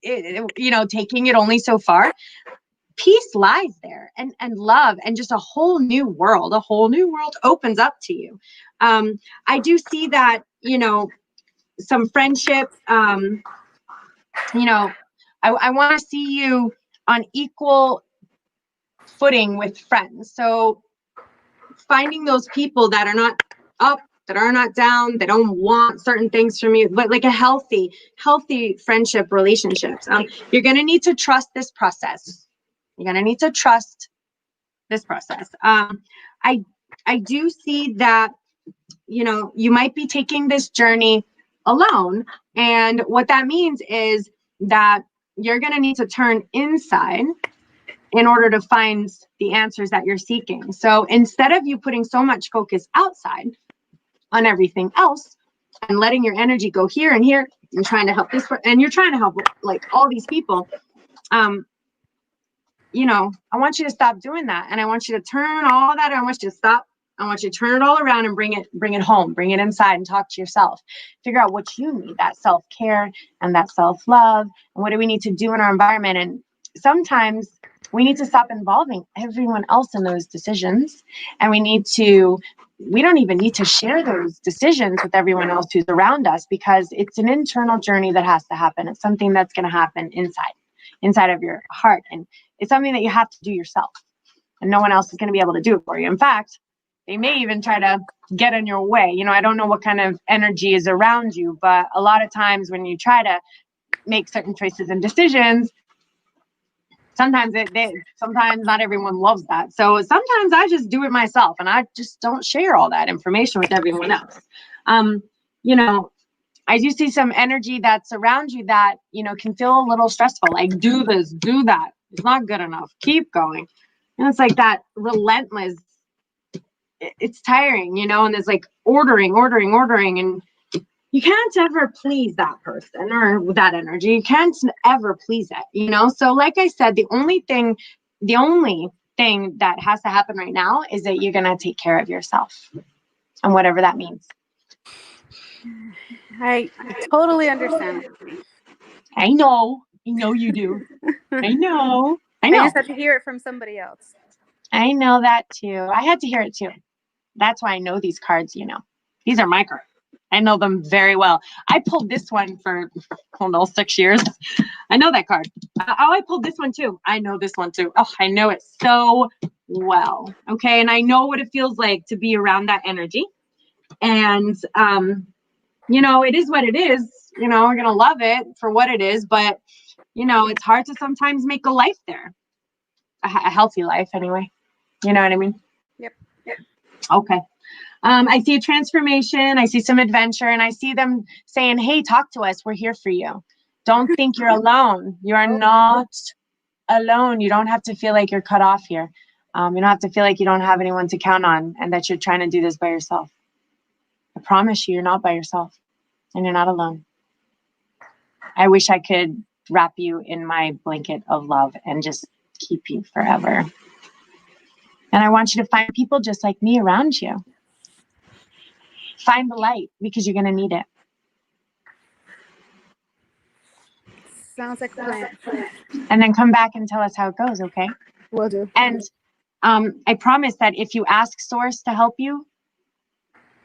you know, taking it only so far. Peace lies there, and love, and just a whole new world opens up to you. I do see that, you know, some friendship, you know, I want to see you on equal footing with friends. So finding those people that are not up, that are not down, that don't want certain things from you, but like a healthy friendship relationships. You're going to need to trust this process. You're going to need to trust this process. I do see that, you know, you might be taking this journey alone. And what that means is that you're going to need to turn inside in order to find the answers that you're seeking. So instead of you putting so much focus outside on everything else and letting your energy go here and here and trying to help this, and you're trying to help like all these people, you know, I want you to stop doing that. And I want you to turn all that. I want you to stop. I want you to turn it all around and bring it home, bring it inside and talk to yourself. Figure out what you need, that self-care and that self-love. And what do we need to do in our environment? And sometimes we need to stop involving everyone else in those decisions. And we don't even need to share those decisions with everyone else who's around us, because it's an internal journey that has to happen. It's something that's going to happen inside of your heart. And it's something that you have to do yourself. And no one else is going to be able to do it for you. In fact, they may even try to get in your way. You know, I don't know what kind of energy is around you, but a lot of times when you try to make certain choices and decisions, sometimes not everyone loves that. So sometimes I just do it myself, and I just don't share all that information with everyone else. You know, I do see some energy that's around you that, you know, can feel a little stressful. Like, do this, do that. It's not good enough. Keep going. And it's like that relentless, it's tiring, you know, and there's like ordering. And you can't ever please that person or that energy. You can't ever please it, you know? So like I said, the only thing that has to happen right now is that you're going to take care of yourself, and whatever that means. I totally understand. I know you do. I know. I just had to hear it from somebody else. I know that too. I had to hear it too. That's why I know these cards, you know. These are my cards. I know them very well. I pulled this one for, 6 years. I know that card. I pulled this one too. I know this one too. Oh, I know it so well. Okay. And I know what it feels like to be around that energy. And, you know, it is what it is. You know, we're going to love it for what it is. But, you know, it's hard to sometimes make a life there. A healthy life anyway. You know what I mean? Yep. Okay. I see a transformation. I see some adventure, and I see them saying, hey, talk to us. We're here for you. Don't think you're alone. You are not alone. You don't have to feel like you're cut off here. You don't have to feel like you don't have anyone to count on and that you're trying to do this by yourself. I promise you're not by yourself, and you're not alone. I wish I could wrap you in my blanket of love and just keep you forever. And I want you to find people just like me around you. Find the light, because you're going to need it. Sounds like a plan. And then come back and tell us how it goes, okay? Will do. And I promise that if you ask Source to help you,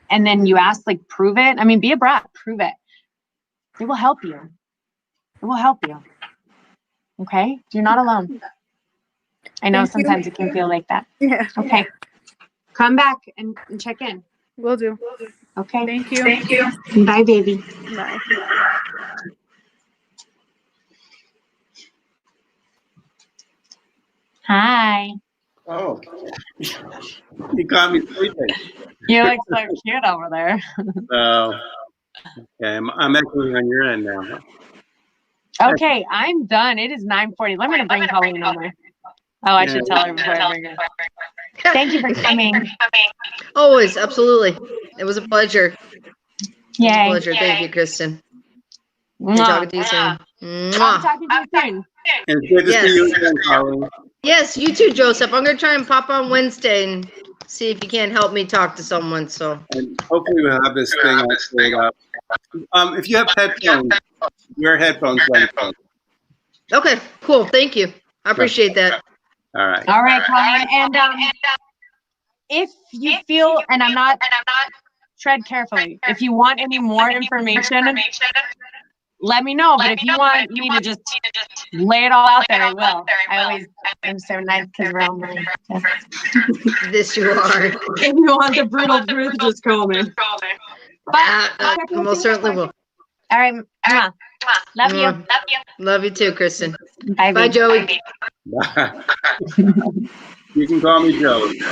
and then you ask, like, prove it. I mean, be a brat, prove it. It will help you. It will help you. Okay? You're not alone. I know sometimes it can feel like that. Yeah. Okay. Come back and check in. Will do. Okay. Thank you. Thank you. Bye, baby. Bye. Hi. Oh, you got me sleeping. You look so cute over there. Oh, okay. I'm echoing on your end now. Okay, I'm done. It is 9:40. I'm going to bring Colleen over. Oh, I should tell her before I bring her. Thank you for coming. Always, absolutely. It was a pleasure. Yay. Pleasure. Thank you, Kristen. Mwah. Talking to you soon. I'll be talking to you soon. And it's good to see you again, Colleen. Yes, you too, Joseph. I'm gonna try and pop on Wednesday and see if you can't help me talk to someone. So And hopefully we'll have this thing all cleared up. If you have headphones, wear headphones Wednesday. okay, cool. Thank you. I appreciate that. All right. All right, Colleen. And if you feel, and I'm not, tread carefully. If you want any more information, let me know. But if you want me to just lay it all out there, I will. I always am so nice because we're all mine. This you are. If you want the brutal truth, just call me. But I most certainly will. all right. Mwah. Love you. Love you too, Kristen. Bye, Bye, babe. Joey. You can call me Joey. You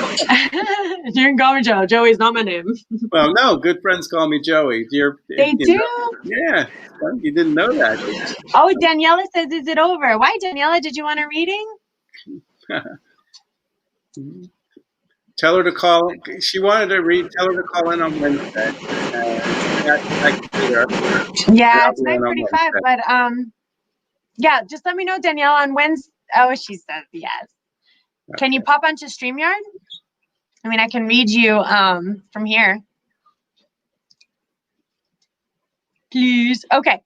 can call me Joe. Joey's not my name. Well, no, good friends call me Joey. They do? Yeah. Well, you didn't know that. Oh, Daniela says, is it over? Why, Daniela? Did you want a reading? Tell her to call. She wanted to read. Tell her to call in on Wednesday. I can see her. Yeah, it's 9:45, but yeah, just let me know, Danielle, on Wednesday. Oh, she says yes. Okay. Can you pop onto StreamYard? I mean, I can read you from here. Please. Okay.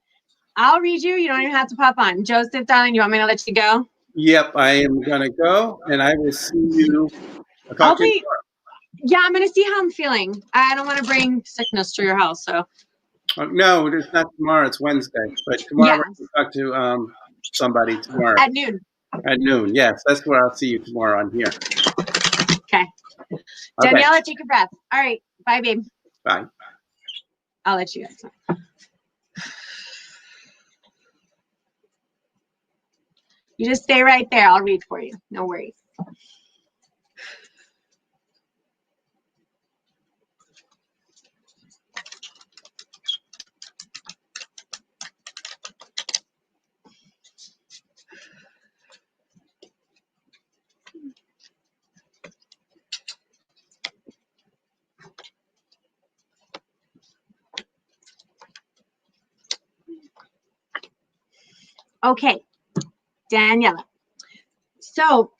I'll read you. You don't even have to pop on. Joseph, darling, you want me to let you go? Yep, I am going to go, and I will see you. Yeah, I'm going to see how I'm feeling. I don't want to bring sickness to your house, so. No, it's not tomorrow. It's Wednesday. But tomorrow we're going to talk to somebody tomorrow. At noon. At noon, yes. That's where I'll see you tomorrow on here. Okay. Daniela, take a breath. All right. Bye, babe. Bye. I'll let you guys know. You just stay right there. I'll read for you. No worries. Okay, Daniela. So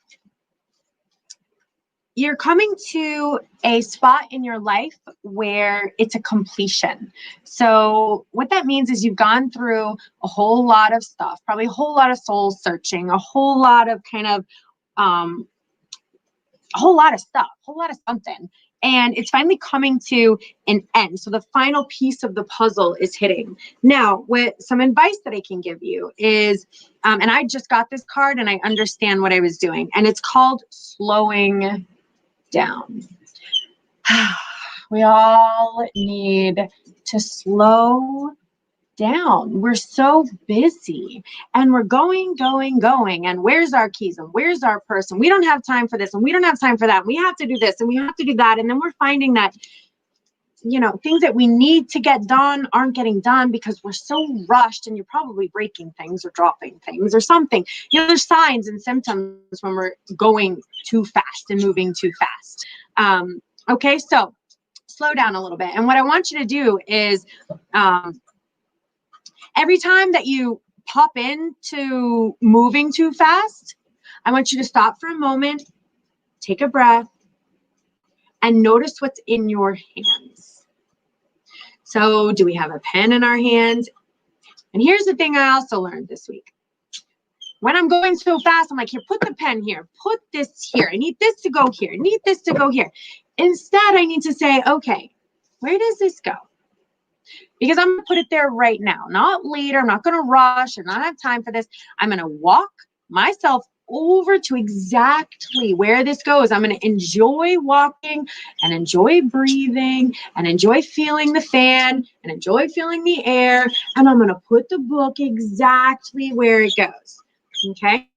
you're coming to a spot in your life where it's a completion. So what that means is you've gone through a whole lot of stuff, probably a whole lot of soul searching, a whole lot of kind of, a whole lot of stuff, a whole lot of something. And it's finally coming to an end. So the final piece of the puzzle is hitting. Now, what some advice that I can give you is, and I just got this card and I understand what I was doing, and it's called slowing down. We all need to slow down. We're so busy and we're going. And where's our keys and where's our purse? And we don't have time for this and we don't have time for that. We have to do this and we have to do that. And then we're finding that, you know, things that we need to get done aren't getting done because we're so rushed, and you're probably breaking things or dropping things or something. You know, there's signs and symptoms when we're going too fast and moving too fast. Okay, so slow down a little bit. And what I want you to do is, every time that you pop into moving too fast, I want you to stop for a moment, take a breath, and notice what's in your hands. So do we have a pen in our hands? And here's the thing I also learned this week. When I'm going so fast, I'm like, here, put the pen here, put this here. I need this to go here. I need this to go here. Instead, I need to say, okay, where does this go? Because I'm going to put it there right now, not later. I'm not going to rush and not have time for this. I'm going to walk myself over to exactly where this goes. I'm going to enjoy walking and enjoy breathing and enjoy feeling the fan and enjoy feeling the air. And I'm going to put the book exactly where it goes. Okay.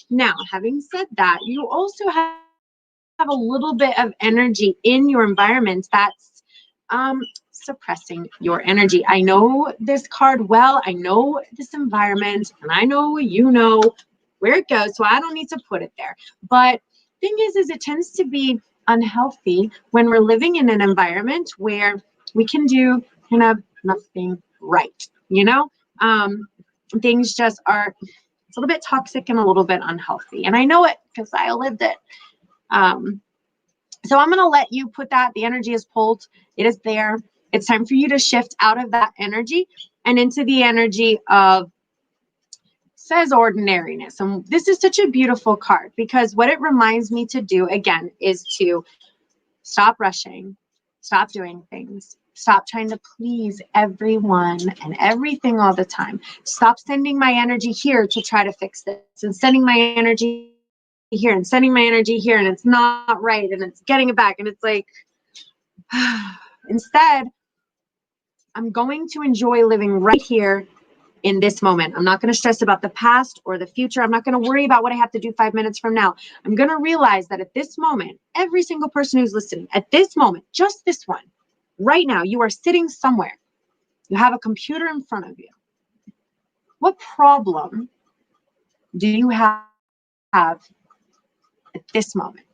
Now, having said that, you also have a little bit of energy in your environment that's suppressing your energy. I know this card well. I know this environment, and I know you know where it goes, so I don't need to put it there. But thing is it tends to be unhealthy when we're living in an environment where we can do kind of nothing right. You know, things just are It's a little bit toxic and a little bit unhealthy. And I know it because I lived it. So I'm going to let you put that. The energy is pulled. It is there. It's time for you to shift out of that energy and into the energy of, says, ordinariness. And this is such a beautiful card because what it reminds me to do, again, is to stop rushing, stop doing things, stop trying to please everyone and everything all the time. Stop sending my energy here to try to fix this and sending my energy here and sending my energy here, and it's not right, and it's getting it back, and it's like, instead, I'm going to enjoy living right here in this moment. I'm not going to stress about the past or the future. I'm not going to worry about what I have to do 5 minutes from now. I'm going to realize that at this moment, every single person who's listening, at this moment, just this one, right now, you are sitting somewhere. You have a computer in front of you. What problem do you have at this moment?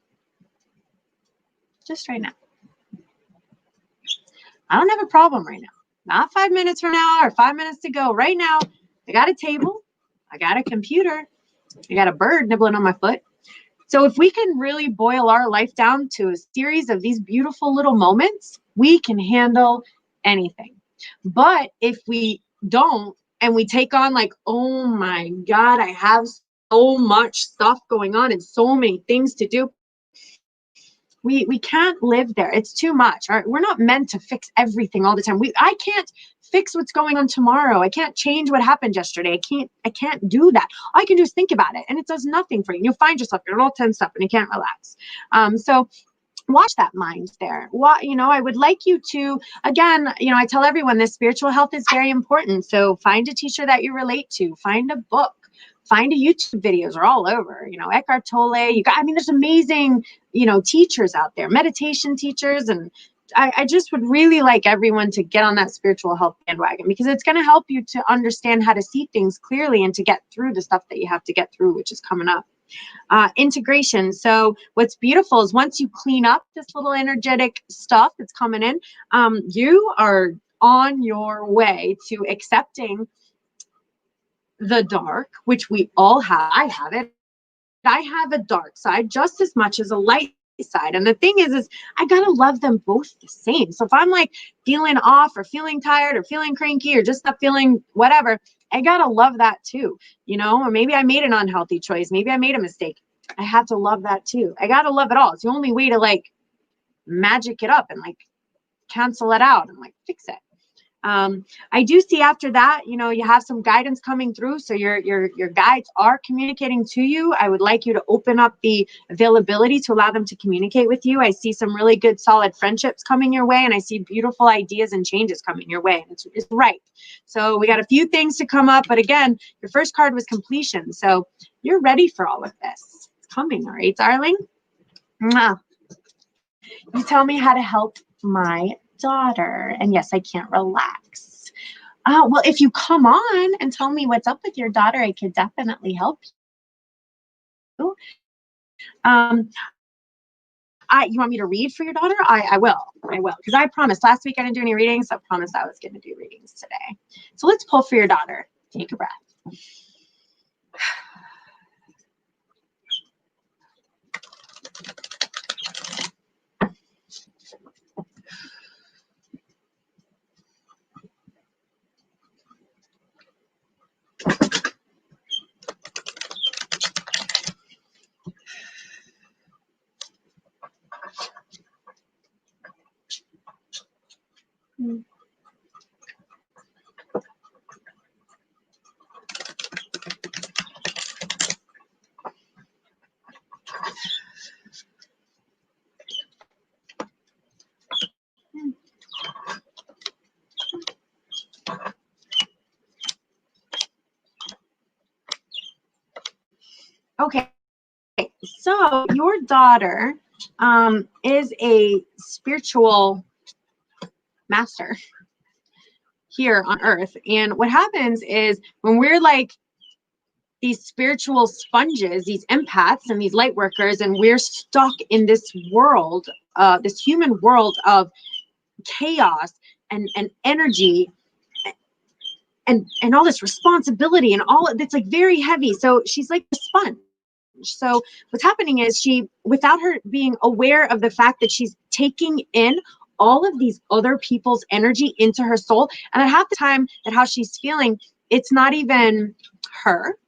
Just right now. I don't have a problem right now. Not 5 minutes from now or 5 minutes to go. Right now, I got a table. I got a computer. I got a bird nibbling on my foot. So if we can really boil our life down to a series of these beautiful little moments, we can handle anything. But if we don't, and we take on like, oh my God, I have so much stuff going on and so many things to do, we can't live there. It's too much. All right? We're not meant to fix everything all the time. I can't fix what's going on tomorrow. I can't change what happened yesterday. I can't do that. All I can do is think about it, and it does nothing for you. You'll find yourself, you're all tensed up and you can't relax. So watch that mind there. I would like you to, again, I tell everyone this, spiritual health is very important. So find a teacher that you relate to, find a book, find a YouTube videos are all over, Eckhart Tolle, there's amazing, teachers out there, meditation teachers. And I just would really like everyone to get on that spiritual health bandwagon, because it's going to help you to understand how to see things clearly and to get through the stuff that you have to get through, which is coming up. Integration. So what's beautiful is once you clean up this little energetic stuff that's coming in, you are on your way to accepting the dark, which we all have. I have it. I have a dark side just as much as a light side. And the thing is I got to love them both the same. So if I'm like feeling off or feeling tired or feeling cranky or just not feeling whatever, I got to love that too, or maybe I made an unhealthy choice. Maybe I made a mistake. I have to love that too. I got to love it all. It's the only way to like magic it up and like cancel it out and like fix it. I do see after that, you have some guidance coming through. So your guides are communicating to you. I would like you to open up the availability to allow them to communicate with you. I see some really good, solid friendships coming your way, and I see beautiful ideas and changes coming your way. And it's right. So we got a few things to come up, but again, your first card was completion. So you're ready for all of this. It's coming, all right, darling? Mwah. You tell me how to help my daughter. And yes, I can't relax. Well, if you come on and tell me what's up with your daughter, I could definitely help you. You want me to read for your daughter? I will, because I promised last week I didn't do any readings. So I promised I was going to do readings today. So let's pull for your daughter. Take a breath. Okay, so your daughter is a spiritual master here on earth. And what happens is when we're like these spiritual sponges, these empaths and these light workers, and we're stuck in this world, this human world of chaos and energy, and all this responsibility and all it's like very heavy. So she's like a sponge. So what's happening is she, without her being aware of the fact that she's taking in all of these other people's energy into her soul, and at half the time that how she's feeling, it's not even her.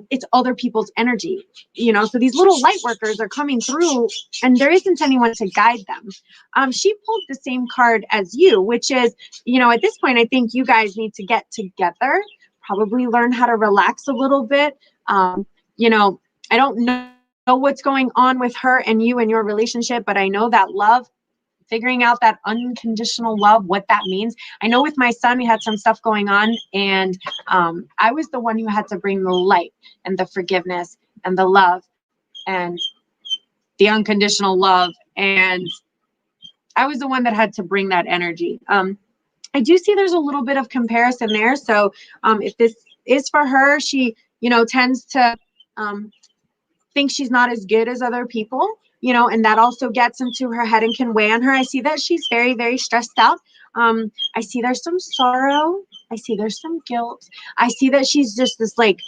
It's other people's energy, you know. So these little light workers are coming through and there isn't anyone to guide them. She pulled the same card as you, which is, you know, at this point, I think you guys need to get together, probably learn how to relax a little bit. You know, I don't know what's going on with her and you and your relationship, but I know that love, figuring out that unconditional love, what that means. I know with my son, we had some stuff going on, and I was the one who had to bring the light and the forgiveness and the love and the unconditional love. And I was the one that had to bring that energy. I do see there's a little bit of comparison there. So if this is for her, she, you know, tends to think she's not as good as other people, you know, and that also gets into her head and can weigh on her. I see that she's very, very stressed out. I see there's some sorrow. I see there's some guilt. I see that she's just this like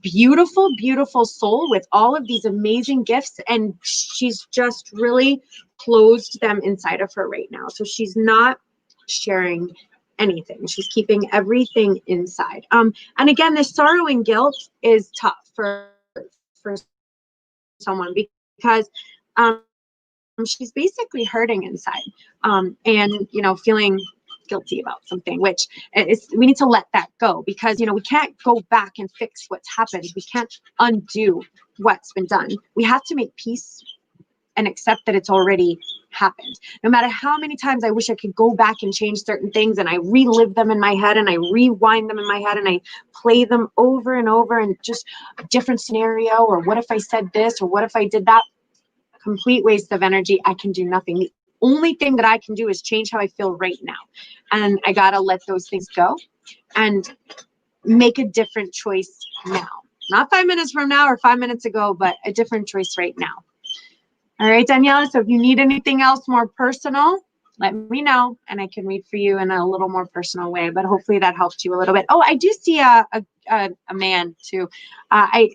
beautiful, beautiful soul with all of these amazing gifts, and she's just really closed them inside of her right now. So she's not sharing anything. She's keeping everything inside. And again, this sorrow and guilt is tough for someone because she's basically hurting inside, and you know, feeling guilty about something, which is, we need to let that go, because you know, we can't go back and fix what's happened. We can't undo what's been done. We have to make peace and accept that it's already happened. No matter how many times I wish I could go back and change certain things, and I relive them in my head and I rewind them in my head and I play them over and over, and just a different scenario, or what if I said this, or what if I did that? Complete waste of energy. I can do nothing. The only thing that I can do is change how I feel right now. And I gotta let those things go and make a different choice now. Not 5 minutes from now or 5 minutes ago, but a different choice right now. All right, Daniela, so if you need anything else more personal, let me know and I can read for you in a little more personal way, but hopefully that helped you a little bit. Oh, I do see a man too, a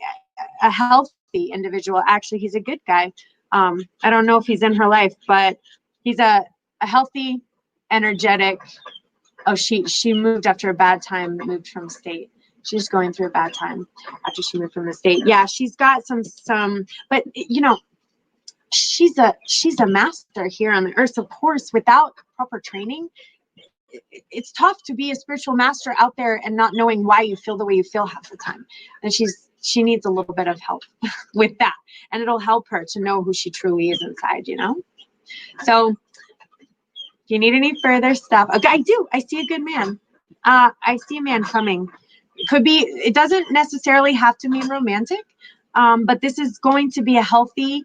healthy individual. Actually, he's a good guy. I don't know if he's in her life, but he's a healthy, energetic. Oh, she moved after a bad time, moved from state. She's going through a bad time after she moved from the state. Yeah, she's got some, but you know, she's a master here on the earth. Of course, without proper training, it's tough to be a spiritual master out there and not knowing why you feel the way you feel half the time. And she needs a little bit of help with that, and it'll help her to know who she truly is inside, you know. So if you need any further stuff, okay, I see a good man. I see a man coming. It doesn't necessarily have to mean romantic, but this is going to be a healthy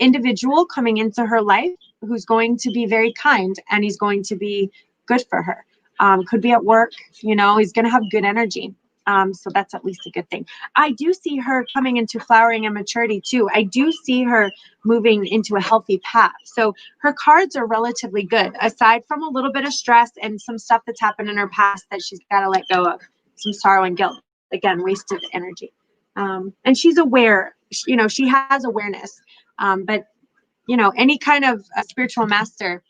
individual coming into her life who's going to be very kind, and he's going to be good for her. Could be at work, you know, he's going to have good energy. So that's at least a good thing. I do see her coming into flowering and maturity too. I do see her moving into a healthy path. So her cards are relatively good, aside from a little bit of stress and some stuff that's happened in her past that she's got to let go of, some sorrow and guilt. Again, wasted energy. And she's aware, you know, she has awareness. But, you know, any kind of a spiritual master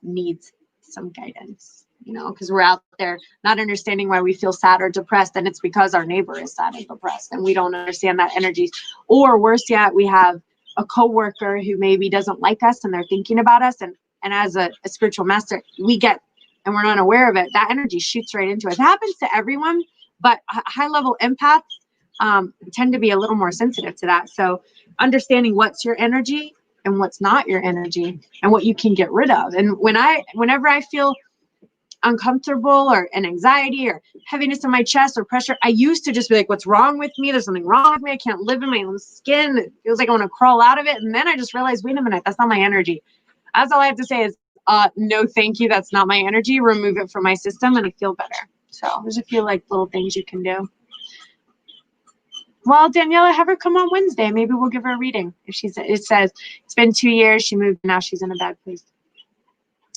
needs some guidance, you know, because we're out there not understanding why we feel sad or depressed, and it's because our neighbor is sad and depressed, and we don't understand that energy. Or worse yet, we have a coworker who maybe doesn't like us and they're thinking about us, and as a spiritual master, we get, and we're not aware of it, that energy shoots right into us. It happens to everyone, but high-level empaths tend to be a little more sensitive to that. So understanding what's your energy and what's not your energy, and what you can get rid of. And whenever I feel uncomfortable or an anxiety or heaviness in my chest or pressure, I used to just be like, what's wrong with me? There's something wrong with me. I can't live in my own skin. It feels like I want to crawl out of it. And then I just realized, wait a minute, that's not my energy. That's all I have to say is, no, thank you. That's not my energy. Remove it from my system and I feel better. So there's a few like little things you can do. Well, Daniela, have her come on Wednesday. Maybe we'll give her a reading. If it says it's been 2 years, she moved, now she's in a bad place.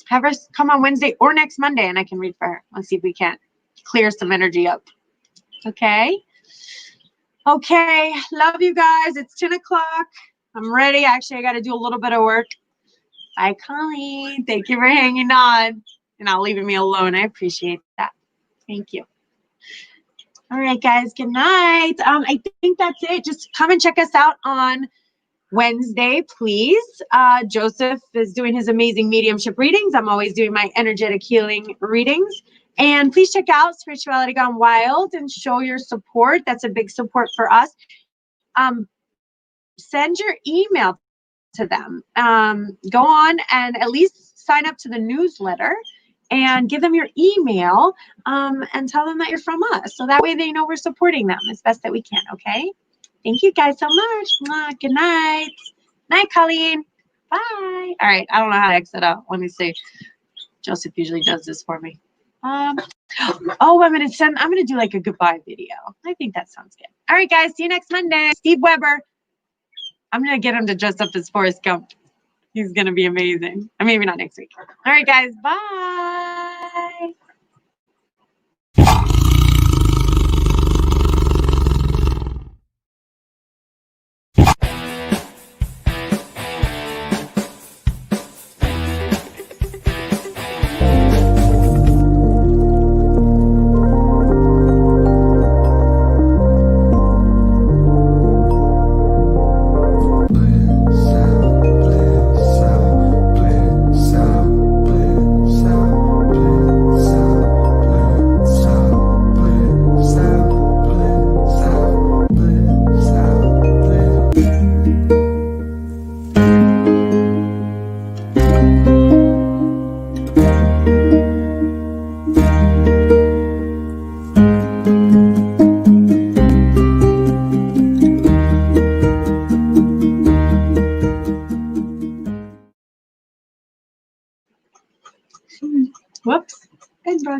Have her come on Wednesday or next Monday, and I can read for her. Let's see if we can. clear some energy up. Okay. Okay. Love you guys. It's 10 o'clock. I'm ready. Actually, I got to do a little bit of work. Bye, Colleen. Thank you for hanging on and not leaving me alone. I appreciate that. Thank you. All right, guys. Good night. I think that's it. Just come and check us out on Wednesday, please. Joseph is doing his amazing mediumship readings. I'm always doing my energetic healing readings. And please check out Spirituality Gone Wild and show your support. That's a big support for us. Send your email to them. Go on and at least sign up to the newsletter and give them your email and tell them that you're from us. So that way they know we're supporting them as best that we can, okay? Thank you guys so much. Good night. Night, Colleen. Bye. All right, I don't know how to exit out. Let me see. Joseph usually does this for me. Oh, I'm gonna do like a goodbye video. I think that sounds good. All right, guys, see you next Monday. Steve Weber. I'm gonna get him to dress up as Forrest Gump. He's gonna be amazing. Or maybe not next week. All right, guys, bye.